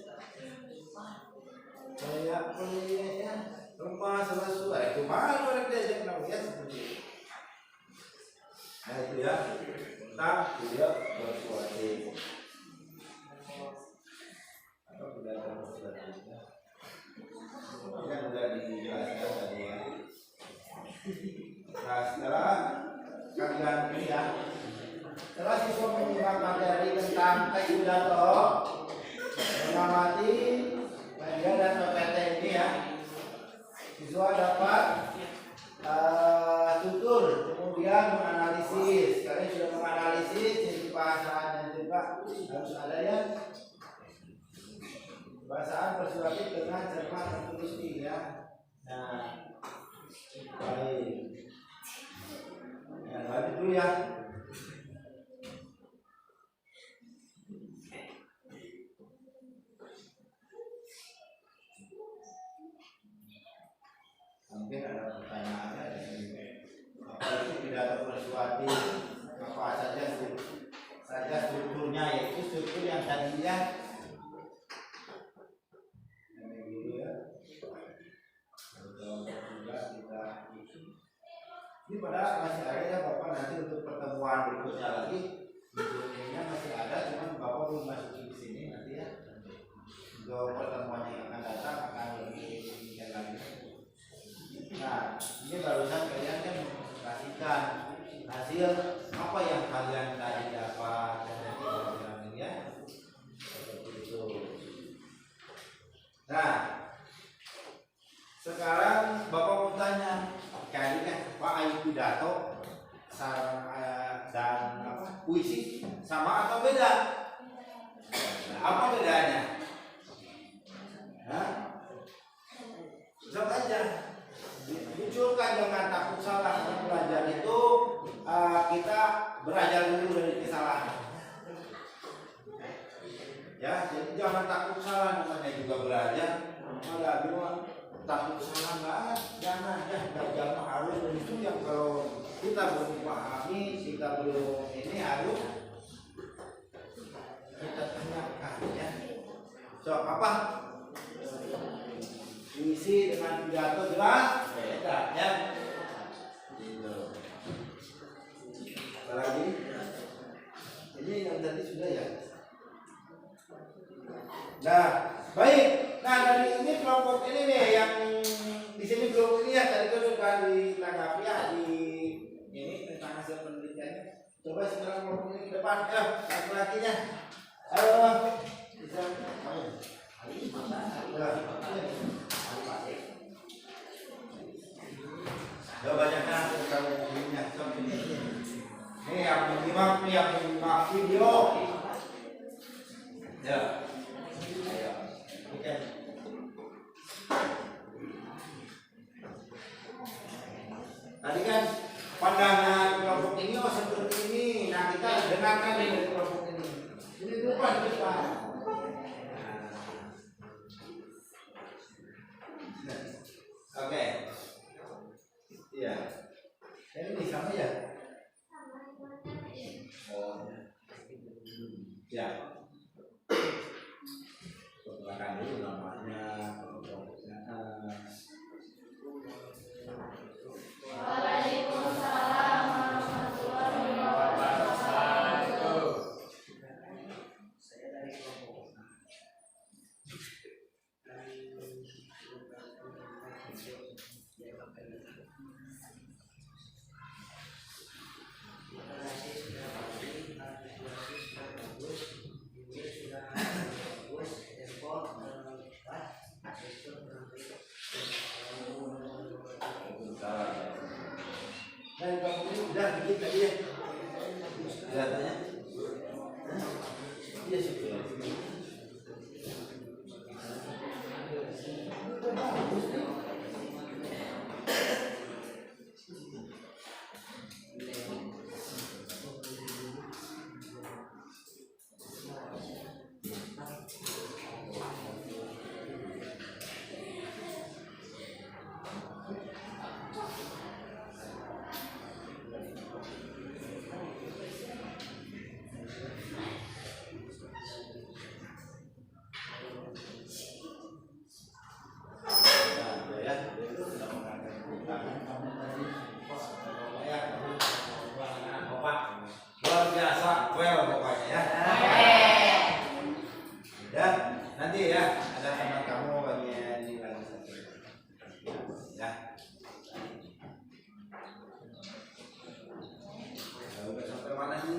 Kayak ya, lemah selesai, itu malu orang diajak namanya seperti itu. Nah itu ya, tentang tidak bersuasi. Atau tidak bersuasi. Kan sudah dijelaskan tadi ya. Nah setelah kalian ini ya, setelah harus ada ya. Bacaan persuasif dengan cermat tertulis nih ya. Nah, baik. Ya, lanjut dulu ya. Mungkin ada pertanyaan apa itu pidato persuasif, apa saja strukturnya, yaitu struktur yang tadinya gitu ya. Ini padahal masih ada ya Bapak, nanti untuk pertemuan berikutnya lagi videonya masih ada, cuman Bapak belum masukin di sini nanti ya. Untuk pertemuan yang akan datang akan lebih tinggi lagi. Nah, ini barusan kalian kan mempresentasikan hasil apa yang kalian tadi dapat ya. Seperti itu. Nah, sekarang Bapak mau tanya, tadi kan Pak Ayu pidato dan apa puisi sama atau beda? Nah, apa bedanya? Hah? Jawab aja. Munculkan, jangan takut salah. Belajar itu kita belajar dulu dari kesalahan. Ya, jadi jangan takut salah, namanya juga belajar. Ada bilang takut salah enggak, jangan ya, belajar harus itu yang kalau kita belum pahami, kita belum ini harus kita tanyakan ya. So, apa? Puisi dengan pidato jelas beda ya. Gitu. Apalagi ini yang tadi sudah ya. Nah, baik. Nah, dari ini kelompok ini nih yang di sini belum ini ya, tadi kan sudah ditanggapi ya di ini tentang hasil penelitiannya. Coba sekarang kelompok ini ke depan, laki-lakinya. Bisa bacakan kalau punya ini yang menyimak video ya. Ayo, oke. Tadi kan pandangan kelompok ini seperti ini. Nah, kita dengarkan dari kelompok ini. Ini depan depan. Oke. Iya. Ini sama ya? Oh. Ya. Perkenalkan dulu namanya, kelompoknya.
Waalaikumsalam warahmatullahi wabarakatuh.
Saya dari kelompok. Dari kamu ini udah bikin tadi ya? Kelihatannya? Iya sih. Luar biasa, well pokoknya ya. Dan nanti ya ada teman kamu bagian di lagi satu. Ya. Udah sampai mana sih?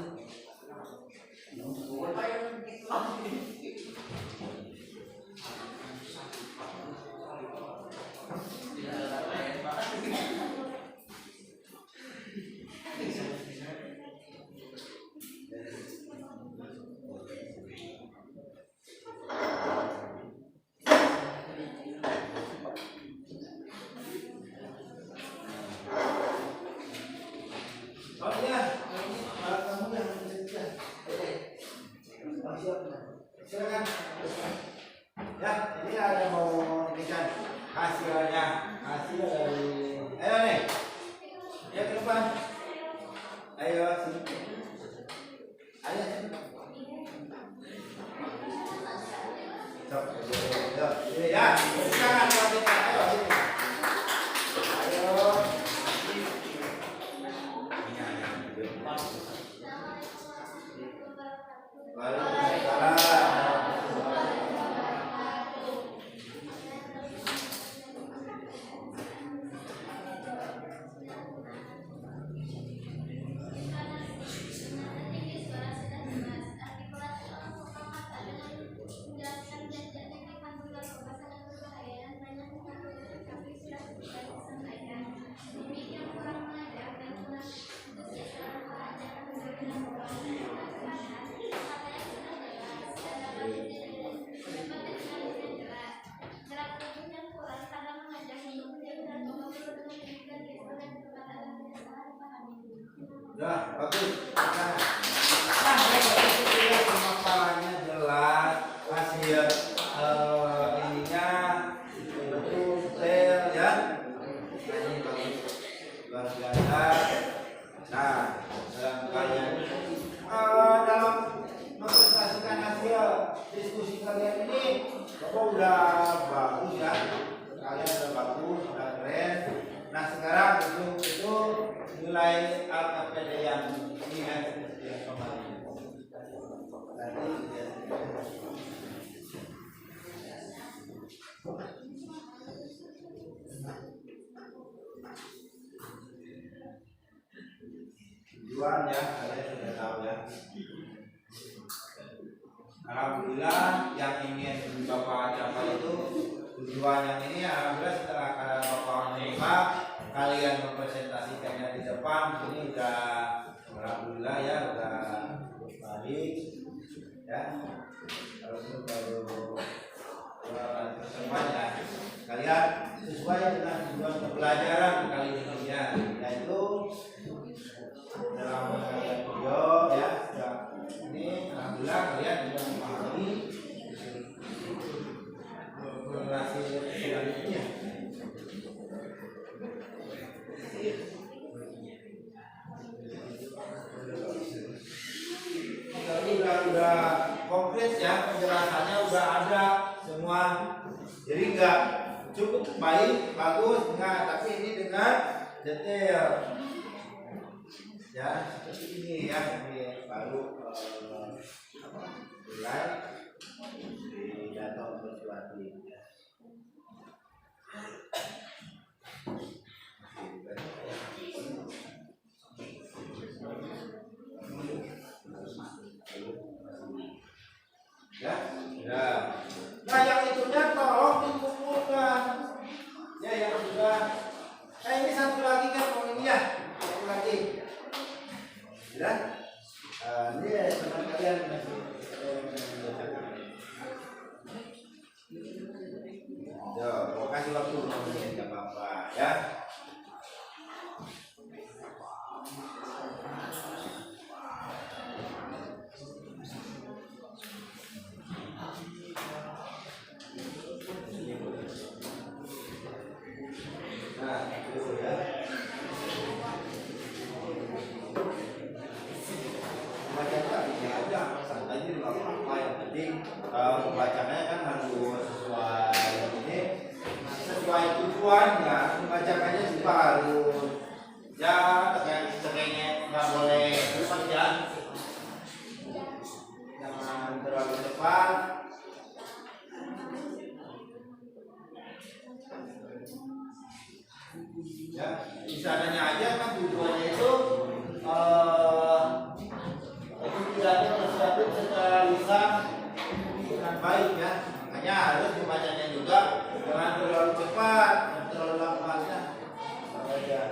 Ya, silakan kita. Ayo sini. Ayo. Waalaikumsalam. Ya, bagus. Nah, pemaparannya jelas, hasil ininya betul detail ya. Nah, ini bagus, luar biasa. Nah, dalam kalian dalam mempresentasikan hasil diskusi kalian ini, Bapak udah bagus ya. Kalian udah bagus, udah keren. Nah, sekarang itu nilai LKPD yang ini ya, yang kemarin. Tadi tujuan ya, kalian sudah tahu ya. Alhamdulillah yang ingin Bapak capai itu tujuan yang ini. Alhamdulillah setelah Bapak menyimak, kalian mempresentasikannya di depan ini udah alhamdulillah ya, udah baik ya. Kalau itu baru pertemuan ya, kalian sesuai dengan tujuan pembelajaran kali ini ya, yaitu dalam kalian video ya. Ini alhamdulillah kalian sudah memahami relasi selanjutnya. Ini udah konkret ya, penjelasannya udah ada semua, jadi enggak cukup baik, bagus, enggak, tapi ini dengan detail ya, seperti ini ya. Ini baru mulai di Danau Persuasi ya. Ya, ya. Nah, yang itunya tolong dikumpulkan. Ya, yang sudah. Ini satu lagi kan, ini ya, satu lagi. Ya, ini teman kalian masih. Ya, mau kasih waktu nggak apa-apa ya. Nah, itu ya. Baca tadi aja, santai aja nggak apa-apa. Yang penting pembacanya kan harus sesuai ini, sesuai tujuannya. Membacakannya juga harus ya, tegaknya nggak boleh cepat ya, jangan terlalu cepat. Ya, di sananya aja kan tujuannya itu tidak sesuatu secara lisan dengan baik ya, makanya harus membacanya juga jangan terlalu cepat dan terlalu lambat ya. Ya.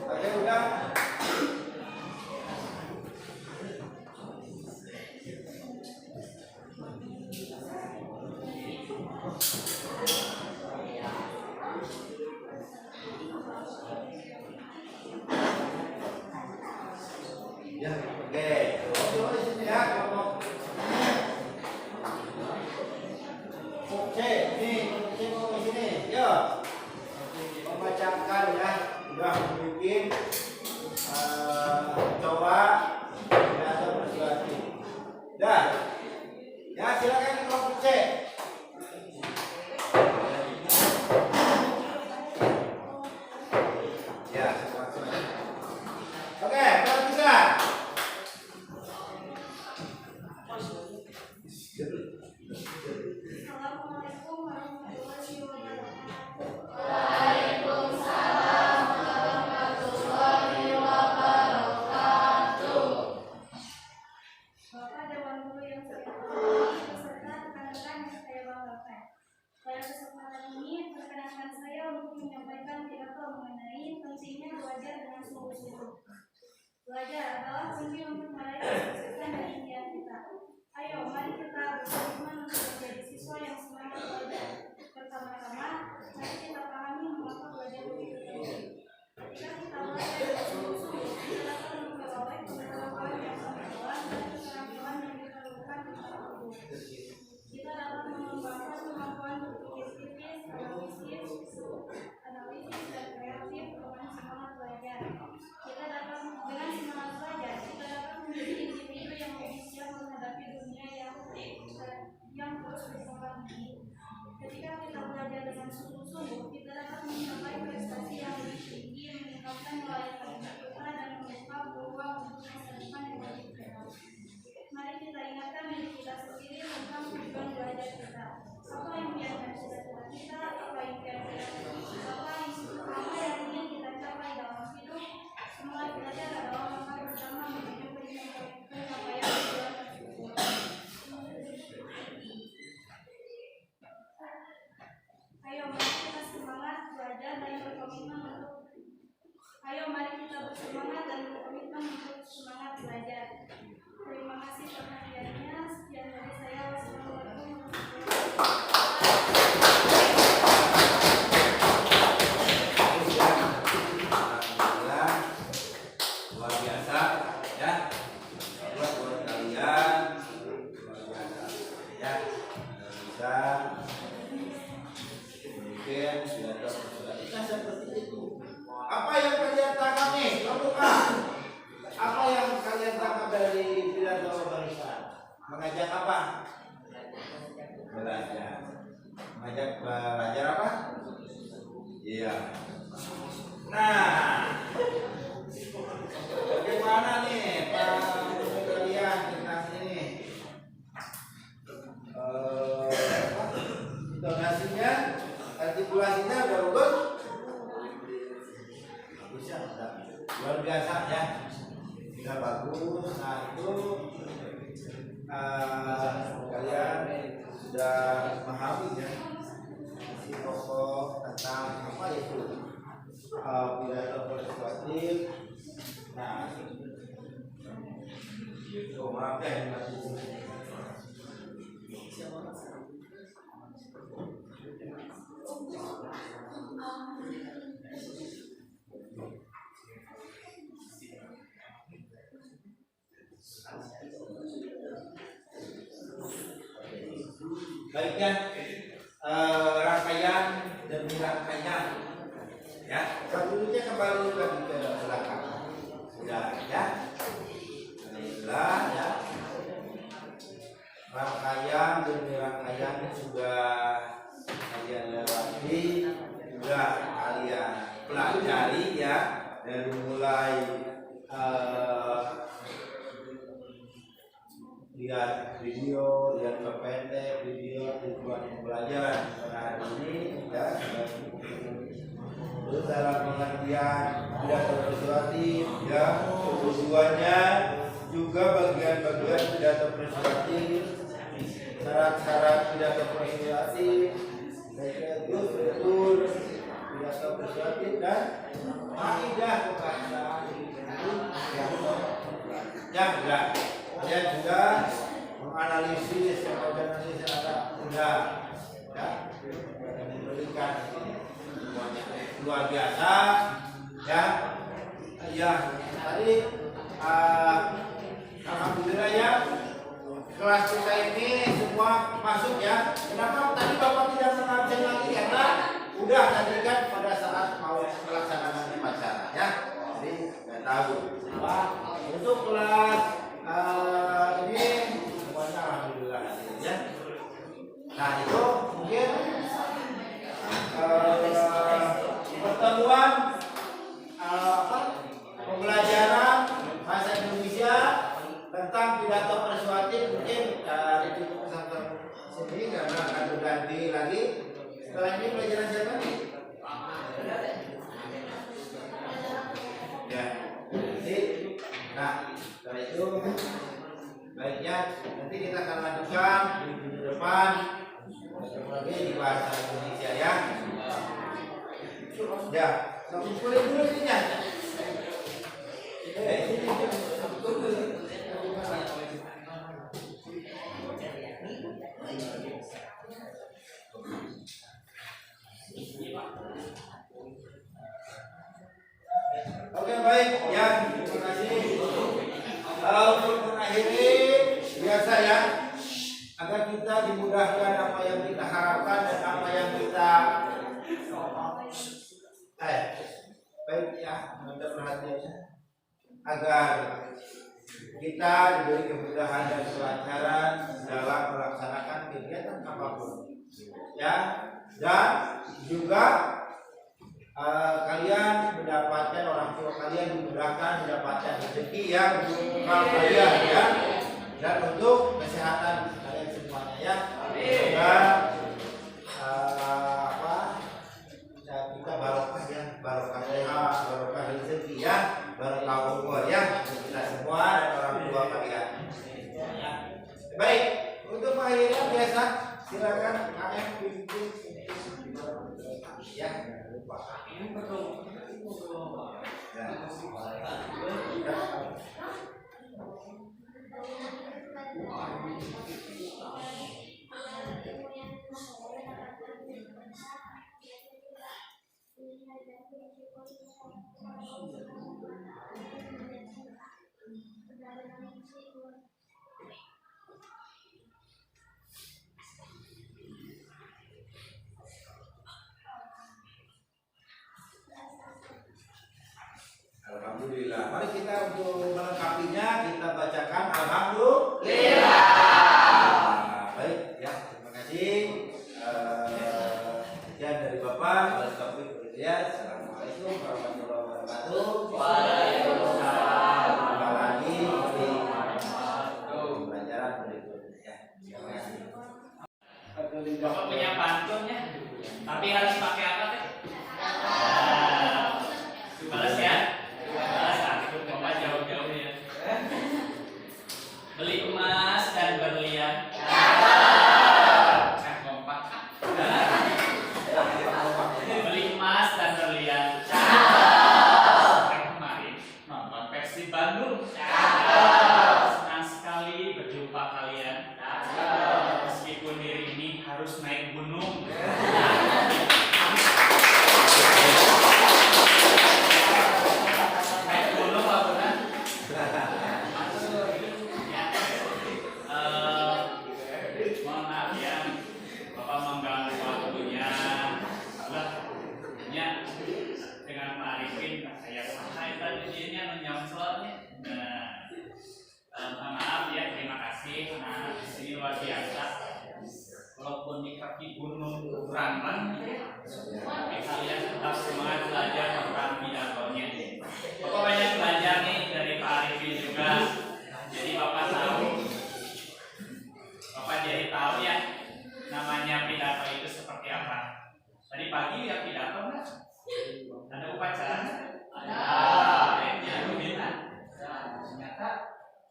Oke, udah. Ya, oke. Coba di sini ya, kelompok. Oke, ini mau di sini. Yo. Membacakan ya, sudah membuat membawa pidato persuasif. Dah. Ya, silakan di kelompok C. Ya, langsung aja. Oke, kalau bisa.
Assalamualaikum warahmatullahi wabarakatuh. Bapak Dewan Guru yang saya hormati beserta rekan-rekan yang saya banggakan. Pada kesempatan ini, perkenankan saya untuk menyampaikan pidato mengenai pentingnya belajar dengan sungguh-sungguh. Belajar adalah kunci untuk meraih kesuksesan dan impian kita. Ayo, mari kita berkomitmen untuk menjadi siswa yang semangat belajar. Pertama-tama, mari kita pahami mengapa belajar begitu penting. Ketika kita belajar dengan sungguh-sungguh, kita dapat memperoleh pengetahuan yang mendalam dan keterampilan yang diperlukan di masa tubuh. Kita dapat mengembangkan kemampuan berpikir kritis, analisis, dan kreatif dengan semangat belajar. Kita dapat dengan semangat belajar, kita dapat menjadi individu yang lebih siap menghadapi dunia yang terus berkembang ini. Ketika kita belajar dengan sungguh-sungguh, kita dapat mencapai prestasi yang lebih tinggi, meningkatkan kelayakan kita, dan membuka peluang untuk masa depan yang lebih cerah. Mari kita ingatkan diri kita sendiri tentang tujuan belajar kita. Apa yang menjadi cita-cita kita, apa yang ingin kita capai dalam hidup. Semua belajar adalah langkah pertama menuju pencapaian tujuan tersebut. Ayo mari kita semangat belajar dan berkomitmen untuk semangat belajar. Terima kasih perhatiannya. Sekian dari saya. Wassalamualaikum warahmatullahi
Alhamdulillah, luar biasa ya. Buat kalian luar biasa ya. Bisa mungkin sudah terpersuasi seperti itu. Apa yang kalian tangkap nih? Kelompok A. Apa yang kalian tangkap dari pidato barisan? Mengajak apa? Belajar. Mengajak belajar apa? Iya. Nah, bagaimana nih Pak kalian tentang ini? Intonasinya, artikulasinya udah bagus? Bagus ya, luar biasa ya. Sudah bagus. Nah itu kalian sudah memahami ya isi pokok tentang apa itu pidato persuasif. Nah, maaf ya, baiknya rangkaian demi rangkaian ya. Sebelumnya kembali lagi ke belakang sudah ya. Alhamdulillah ya. Rangkaian demi rangkaian sudah kalian lewati, sudah kalian pelajari ya, dari mulai lihat video, lihat pendek video tujuan pembelajaran pada hari ini ya. Terus dalam pengertian pidato persuasif ya, tujuannya juga bagian-bagian pidato persuasif, syarat-syarat pidato persuasif, betul pidato persuasif dan kaidah kebahasaan ya sudah. Kalian juga menganalisis organisasi secara mudah ya, dan memberikan luar biasa ya. Ya tadi alhamdulillah ya, kelas kita ini semua masuk ya. Kenapa tadi Bapak tidak mengabsen lagi? Karena udah tadi kan pada saat mau pelaksanaan upacara ya, jadi nggak tahu. Wah, untuk tentang pidato persuasif mungkin cukup sampai sini karena akan berganti lagi. Setelah ini pelajaran siapa nih? Ya, jadi, nah setelah itu baiknya nanti kita akan lanjutkan di minggu depan lagi di bahasa Indonesia ya. Ya, boleh dulu ini ya. Oke baik ya, terima kasih. Untuk mengakhiri biasa ya, agar kita dimudahkan apa yang kita harapkan dan apa yang kita baik ya, minta perhatiannya agar kita diberi kemudahan dan kelancaran dalam melaksanakan kegiatan apapun ya, dan juga kalian mendapatkan, orang tua kalian dimudahkan mendapatkan rezeki ya untuk bekal kalian ya, dan untuk kesehatan kalian semuanya ya. Semoga kita barokah ya, barokah sehat, barokah rezeki ya, barokah umur ya untuk kita semua dan orang tua kalian ya. Baik, untuk mengakhirinya biasa silakan kalian pimpin ya. Alhamdulillah. Mari kita untuk melengkapinya kita bacakan alhamdulillah. Baik ya, terima kasih. Sekian dari Bapak. Assalamualaikum warahmatullahi wabarakatuh. Waalaikumsalam. Jumpa lagi di pelajaran berikutnya. Terima kasih.
Bapak punya pantunnya, tapi harus pakai apa teh? Balas ya. Jauh-jauh ya. Beli emas dan berlian. Kompak. Beli emas dan berlian. Kemarin nonton Persib Bandung. Senang sekali berjumpa kalian. Meskipun diri ini harus naik gunung. Walaupun di kaki gunung Burangrang, tapi kalian tetap semangat belajar tentang pidatonya. Bapak banyak belajar nih dari Pak Arifin juga. Jadi Bapak tahu, Bapak jadi tahu ya namanya pidato itu seperti apa. Tadi pagi ya pidato nggak? Ada upacara? Ada. Ternyata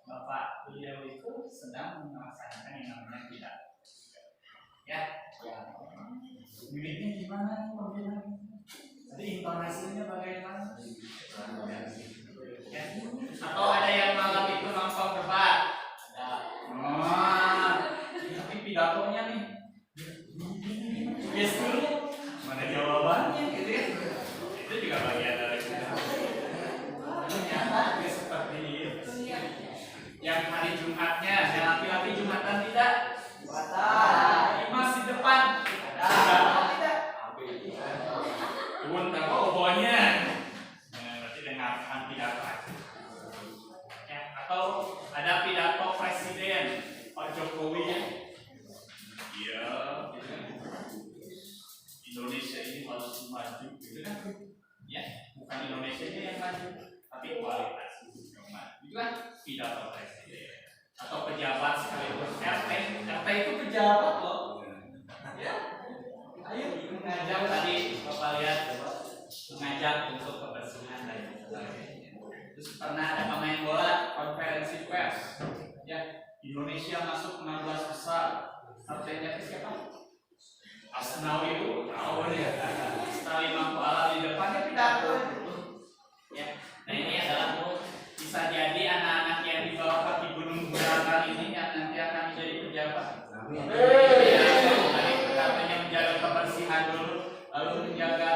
Bapak beliau itu sedang melaksanakan yang namanya pidato. Ya, bibitnya gimana? Jadi intonasinya bagaimana? Ya. Atau ada yang malam itu nonton debat? Tapi pidatonya nih, yes dulu, mana jawabannya gitu ya? Itu juga bagian dari pidato. Ternyata seperti itu. Yang hari Jumatnya, yang laki-laki Jumatan tidak? Masih depan tidak pun tahu obonya berarti dengarkan pidato ya, atau ada pidato presiden Pak Jokowi ya, iya Indonesia ini harus maju gitu kan ya, bukan Indonesia ini yang maju tapi kualitas yang maju itu kan pidato presiden. atau pejabat sekaligus RT. RT itu pejabat loh. Ya, ayo mengajak tadi Bapak lihat mengajak untuk kebersihan dan sebagainya. Terus pernah ada pemain bola konferensi pers. Ya, Indonesia masuk 16 besar. Artinya siapa? Asnawi itu tahu ya. Sekali mampu alam di depannya pidato. Ya, nah ini adalah bisa jadi anak-anak yang di bawah kaki Gunung Burangrang ini yang nanti akan menjadi pejabat. Tadi katanya menjaga kebersihan dulu, lalu menjaga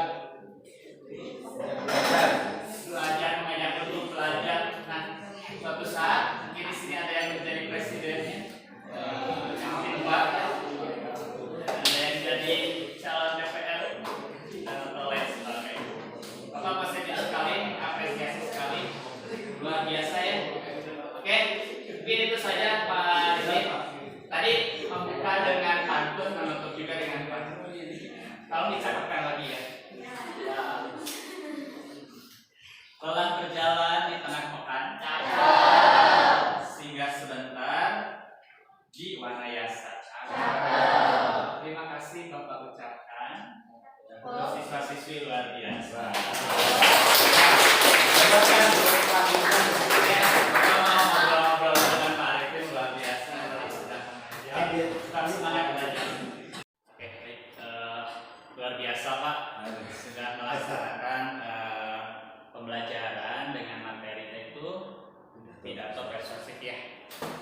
belajar, mengajak untuk belajar. Nah, suatu saat mungkin di sini ada yang menjadi presidennya, yang mungkin ada yang jadi calon DPR atau lain sebagainya. Bapak presiden sekali, apresiasi sekali, luar biasa ya. Oke, mungkin itu saja Pak Didi. Tadi membuka dengan pantun, menutup juga dengan pantun. Kalau dicatatkan lagi ya. Lelah berjalan di tengah pekan, singgah sebentar di Wanayasa. Terima kasih Bapak ucapkan. Siswa-siswi luar biasa. Ngobrol-ngobrol dengan Pak Arifin luar biasa. Tetap semangat belajar. Oke, baik. Luar biasa Pak. Sudah melaksanakan pembelajaran dengan materi itu pidato persuasif ya.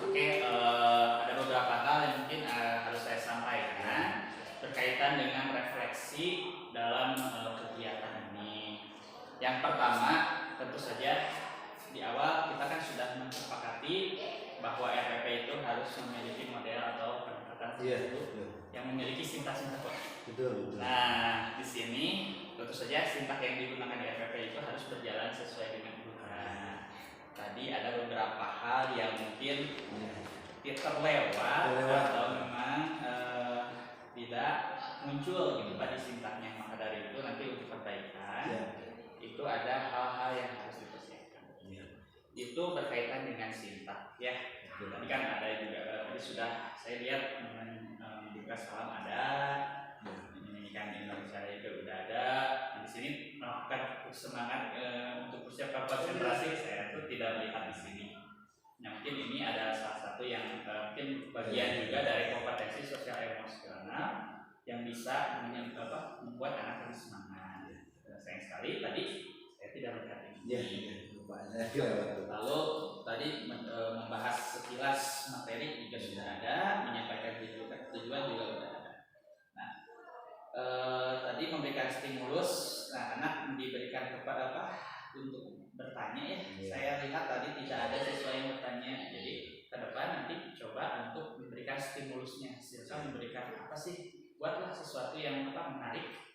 Oke, ada beberapa hal yang mungkin harus saya sampaikan berkaitan dengan refleksi dalam kegiatan ini. Yang pertama, tentu saja di awal kita kan sudah menyepakati bahwa RPP itu harus memiliki model atau pendekatan tertentu yang memiliki sintak-sintak.
Betul.
Nah, di sini tentu saja sintak yang digunakan di RPP itu harus berjalan sesuai dengan kebutuhan. Tadi ada beberapa hal yang mungkin terlewat atau memang tidak muncul gitu pada sintaknya, maka dari itu nanti untuk perbaikan itu ada hal-hal yang harus dipersiapkan. Itu berkaitan dengan sintak ya. Tadi kan ada juga tadi sudah saya lihat membuka salam ada, menyanyikan Indonesia itu udah ada. Di sini melakukan semangat untuk persiapan konsentrasi saya itu tidak melihat di sini. Nah, mungkin ini ada salah satu yang mungkin bagian juga dari kompetensi sosial emosional yang bisa membuat anak lebih semangat. Sayang sekali tadi saya tidak melihat ini. Lalu tadi membahas sekilas materi juga sudah ada, menyampaikan tujuan juga sudah ada. Nah, tadi memberikan stimulus, nah anak diberikan kepada untuk bertanya ya. Saya lihat tadi tidak ada siswa yang bertanya, jadi ke depan nanti coba untuk memberikan stimulusnya, siswa memberikan apa sih, buatlah sesuatu yang menarik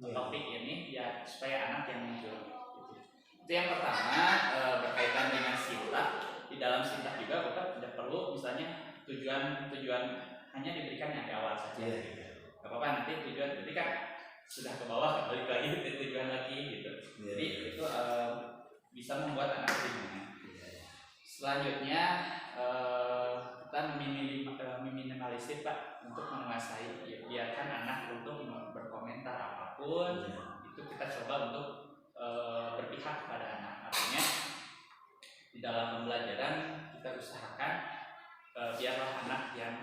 topik ini ya supaya anak yang muncul. Itu yang pertama. Berkaitan dengan sintak, di dalam sintak juga Bapak tidak perlu misalnya tujuan hanya diberikan yang di awal saja. Gak apa-apa nanti tujuan, jadi kan sudah ke bawah balik lagi ke tujuan lagi gitu. Jadi itu bisa membuat anak bingung. Selanjutnya kita meminimalisir Pak untuk menguasai, biarkan anak untuk berkomentar apapun itu kita coba untuk berpihak kepada anak. Artinya di dalam pembelajaran kita usahakan biarlah anak yang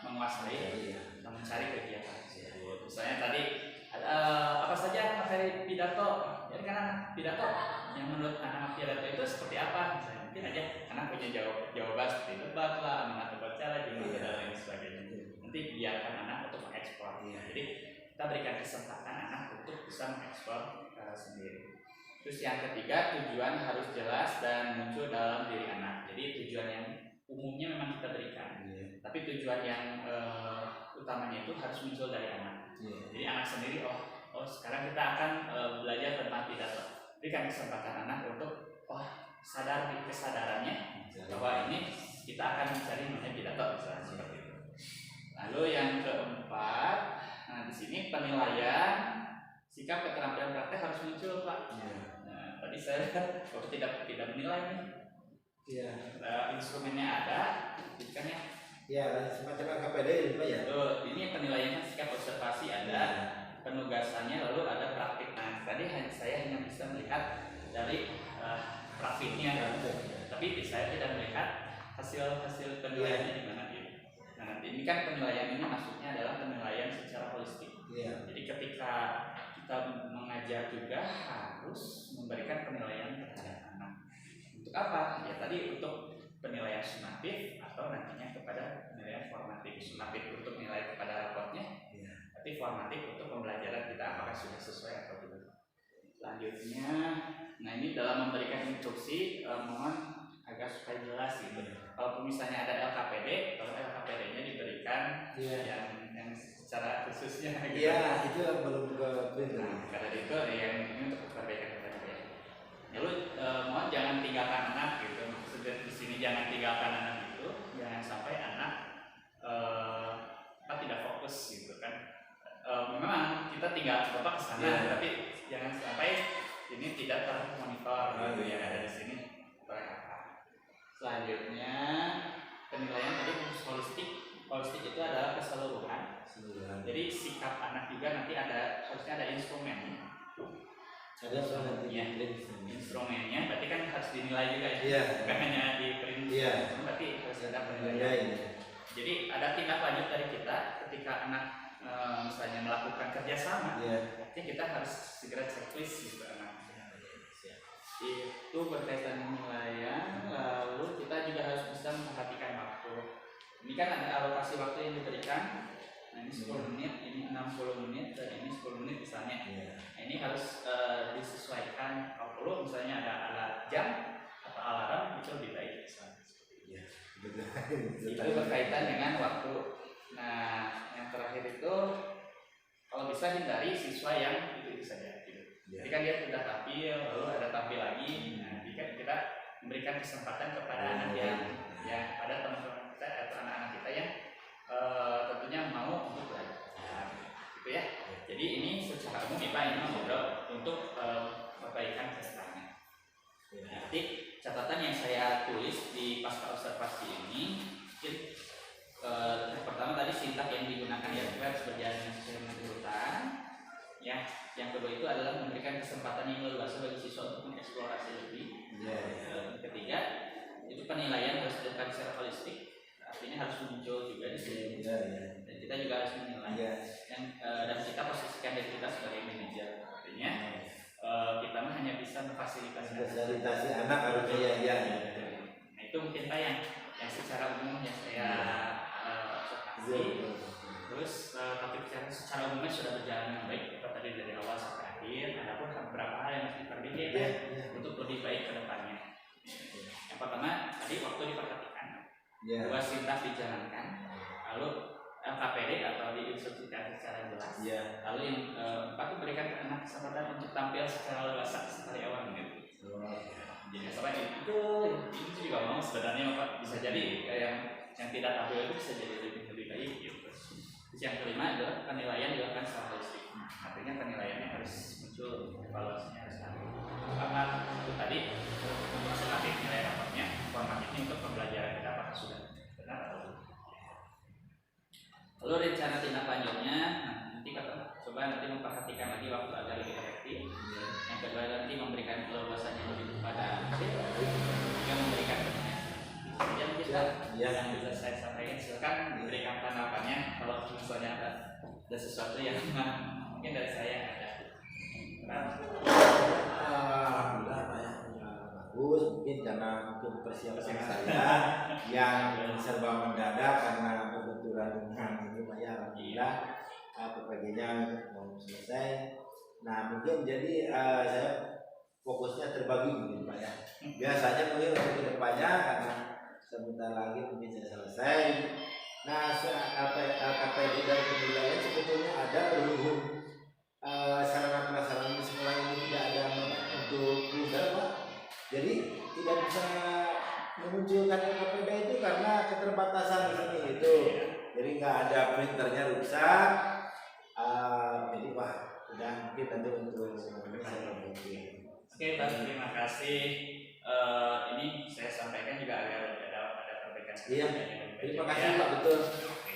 menguasai mencari kegiatan. Misalnya tadi apa saja materi pidato, jadi kan anak pidato yang menurut anak pidato itu seperti apa? Misalnya mungkin aja anak punya jawaban seperti debat lah, mengatur bicara, jumlah dan lain sebagainya. Nanti biarkan anak untuk mengeksplor. Jadi kita berikan kesempatan anak untuk bisa mengeksplor sendiri. Terus yang ketiga, tujuan harus jelas dan muncul dalam diri anak. Jadi tujuan yang umumnya memang kita berikan, tapi tujuan yang utamanya itu harus muncul dari anak. Jadi anak sendiri, oh sekarang kita akan belajar tentang pidato. Berikan kesempatan anak untuk sadar di kesadarannya bahwa ini kita akan mencari namanya pidato, misalnya seperti itu. Lalu yang keempat, nah di sini penilaian sikap keterampilan praktek harus muncul Pak. Nah, tadi saya tidak menilai nih.
Iya.
Instrumennya ada, gitu kan ya.
Ya, semacam KPD itu Pak ya.
Betul. Ini penilaiannya sikap observasi ada, penugasannya lalu ada praktik. Nah, tadi saya hanya bisa melihat dari praktiknya, tapi saya tidak melihat hasil penilaiannya di mana dia. Nah, ini kan penilaian ini maksudnya adalah penilaian secara holistik.
Iya.
Jadi ketika kita mengajar juga harus memberikan penilaian terhadap anak. Untuk apa? Ya tadi untuk penilaian sumatif atau nantinya kepada penilaian formatif. Sumatif untuk nilai kepada rapotnya, tapi formatif untuk pembelajaran kita apakah sudah sesuai atau tidak. Selanjutnya, nah ini dalam memberikan instruksi mohon agak supaya jelas gitu. Kalau misalnya ada LKPD, kalau LKPD-nya diberikan yang secara khususnya gitu.
Iya, itu belum ke print.
Nah, karena itu yang ini untuk perbaikan kepada lalu mohon jangan tinggalkan anak gitu. Maksudnya di sini jangan tinggalkan anak itu, jangan sampai anak tidak fokus gitu kan. Memang kita tinggal bapak ke sana, tapi jangan sampai ini tidak termonitor gitu yang ada di sini. Selanjutnya penilaian tadi holistik. Holistik itu adalah keseluruhan. Jadi sikap anak juga nanti harusnya ada instrumennya.
Ada
ya, instrumennya berarti kan harus dinilai juga ya.
Iya.
Bukan hanya di print.
Iya.
Berarti harus ada penilaian. Jadi ada tindak lanjut dari kita ketika anak misalnya melakukan kerjasama, artinya kita harus segera checklist gitu anak. Itu berkaitan dengan penilaian. Lalu kita juga harus bisa memperhatikan waktu. Ini kan ada alokasi waktu yang diberikan. Nah ini 10 menit, ini 60 menit, dan ini 10 menit misalnya. Nah, ini harus disesuaikan. Kalau perlu misalnya ada jam atau alarm itu lebih baik misalnya. Itu berkaitan dengan waktu. Nah yang terakhir itu kalau bisa hindari siswa yang itu saja. Jadi kan dia sudah tampil, lalu ada tampil lagi. Nah, jadi kan kita memberikan kesempatan kepada anak yang ada teman-teman kita atau anak-anak kita yang tentunya mau untuk belajar, gitu ya. Jadi ini secara umum IPA ini ngobrol untuk perbaikan kesetaraan. Nanti catatan yang saya tulis di pasca observasi ini, mungkin pertama tadi sintak yang digunakan ya harus berjalan dengan urutan. Ya, yang kedua itu adalah memberikan kesempatan yang leluasa bagi siswa untuk mengeksplorasi lebih. Ketiga, itu penilaian harus dilakukan secara holistik, artinya harus muncul juga di sini. Dan kita juga harus menilai. Dan kita posisikan diri kita sebagai manajer, artinya kita hanya bisa memfasilitasi
anak harusnya ya.
Nah itu mungkin Pak yang secara umum yang saya observasi. Terus topik secara umumnya sudah berjalan dengan baik tadi dari awal sampai akhir. Adapun beberapa hal yang harus diperbaiki untuk lebih baik ke depannya. Yang pertama tadi waktu diperhatikan, dua sintas dijalankan, lalu LKPD atau diinstruksikan secara jelas. Lalu yang empat memberikan anak kesempatan untuk tampil secara leluasa seperti awal gitu. Jadi sampai itu juga mau sebenarnya Pak bisa jadi yang tidak tampil itu bisa jadi lebih baik gitu. Terus yang kelima adalah penilaian dilakukan secara holistik. Artinya penilaiannya harus muncul, evaluasinya harus ada. Karena itu tadi sumatif nilai rapotnya, formatifnya untuk pembelajaran kita apakah sudah benar atau tidak. Lalu rencana tindak lanjutnya, nanti coba memperhatikan lagi waktu agar lebih efektif. Yang kedua nanti memberikan keleluasan yang lebih kepada yang memberikan kemudian kita yang bisa saya sampaikan silakan diberikan tanggapannya kalau misalnya ada sesuatu yang mungkin dari saya ada.
Alhamdulillah Pak ya, bagus. Mungkin karena persiapan saya yang serba mendadak karena kebetulan dengan ini Pak ya, alhamdulillah PPG-nya mau selesai. Nah mungkin jadi saya fokusnya terbagi mungkin Pak ya. Biasanya mungkin untuk kedepannya karena sebentar lagi mungkin saya selesai. Nah, KPD dan penilaian sebetulnya ada berhubung sarana prasarana di sekolah ini tidak ada untuk printer Pak. Jadi tidak bisa memunculkan KPD itu karena keterbatasan di sini itu. Jadi nggak ada printernya rusak. Jadi Pak, udah mungkin nanti untuk
Oke, Pak, terima kasih. ini saya sampaikan juga ada perbaikan.
Iya.
yang
Terima
juga.
kasih Pak, betul.
Oke.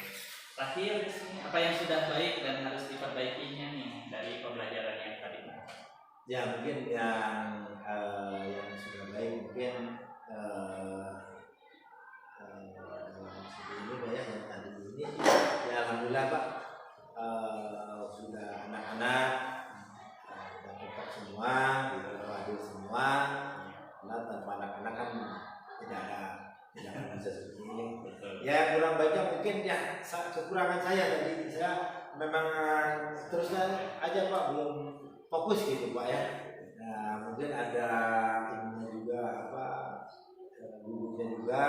Terakhir di sini, apa yang sudah baik dan harus diperbaikinya nih dari pembelajaran yang tadi?
Ya mungkin yang sudah baik mungkin dalam segi ini Pak ya, yang tadi ini ya alhamdulillah Pak, sudah anak-anak dapat semua, hadir semua. Karena tanpa anak-anak kan tidak ada seperti ini. Ya kurang baiknya mungkin ya kekurangan saya tadi, saya memang terus aja Pak, belum fokus gitu Pak ya. Nah, mungkin ada ininya juga apa gurunya juga,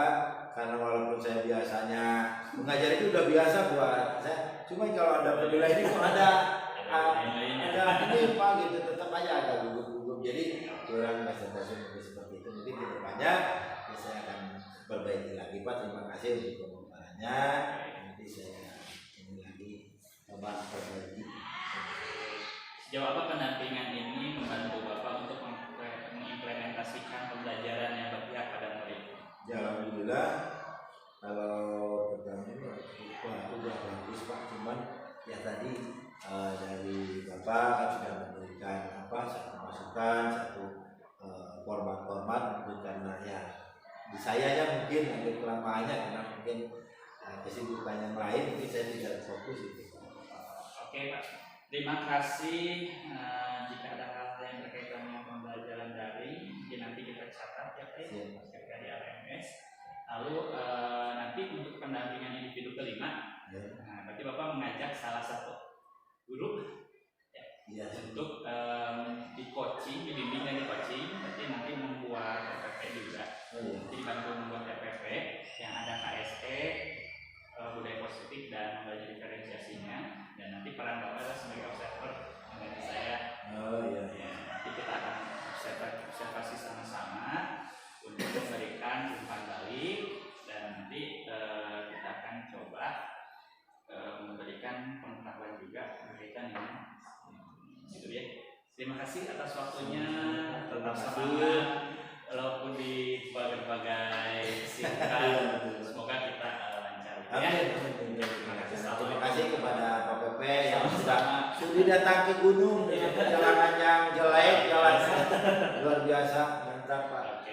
karena walaupun saya biasanya mengajar itu udah biasa buat saya, cuma kalau ada berbeda ini kok ada ini Pak gitu, tetap aja ada gugup-gugup, jadi kurang presentasi mungkin seperti itu. Mungkin ke depannya ya saya akan perbaiki lagi Pak. Terima kasih untuk pemaparannya, nanti saya ini lagi coba perbaiki.
Sejauh apa pendampingan ini membantu Bapak untuk mengimplementasikan pembelajaran yang berpihak pada murid?
Ya alhamdulillah, kalau pertama ini udah bagus Pak, cuman ya tadi dari Bapak kan sudah memberikan satu masukan, satu format karena ya di saya ya mungkin ada kelamaannya karena mungkin kesibukan yang lain, mungkin saya tidak fokus itu.
Oke Pak, terima kasih. Jika ada hal-hal yang berkaitan dengan pembelajaran daring, mungkin nanti kita catat ya Pak, ketika di LMS. Lalu nanti untuk pendampingan individu kelima, berarti Bapak mengajak salah satu guru ya, untuk di coaching, dibimbing dan di coaching, berarti nanti membuat TPP juga. Nanti dibantu membuat TPP yang ada KSE, budaya positif dan membelajar diferensiasinya, dan nanti peran Bapak adalah sebagai observer dengan saya. Ya, nanti kita akan observasi sama-sama untuk memberikan umpan balik, dan nanti kita akan coba memberikan pengetahuan juga berkaitan dengan itu ya. Terima kasih atas waktunya, tetap semangat walaupun di berbagai singkat. Semoga kita lancar ya.
Terima kasih kepada Pak PP yang sudah datang ke gunung dengan perjalanan yang jelek, jalan luar biasa, mantap Pak.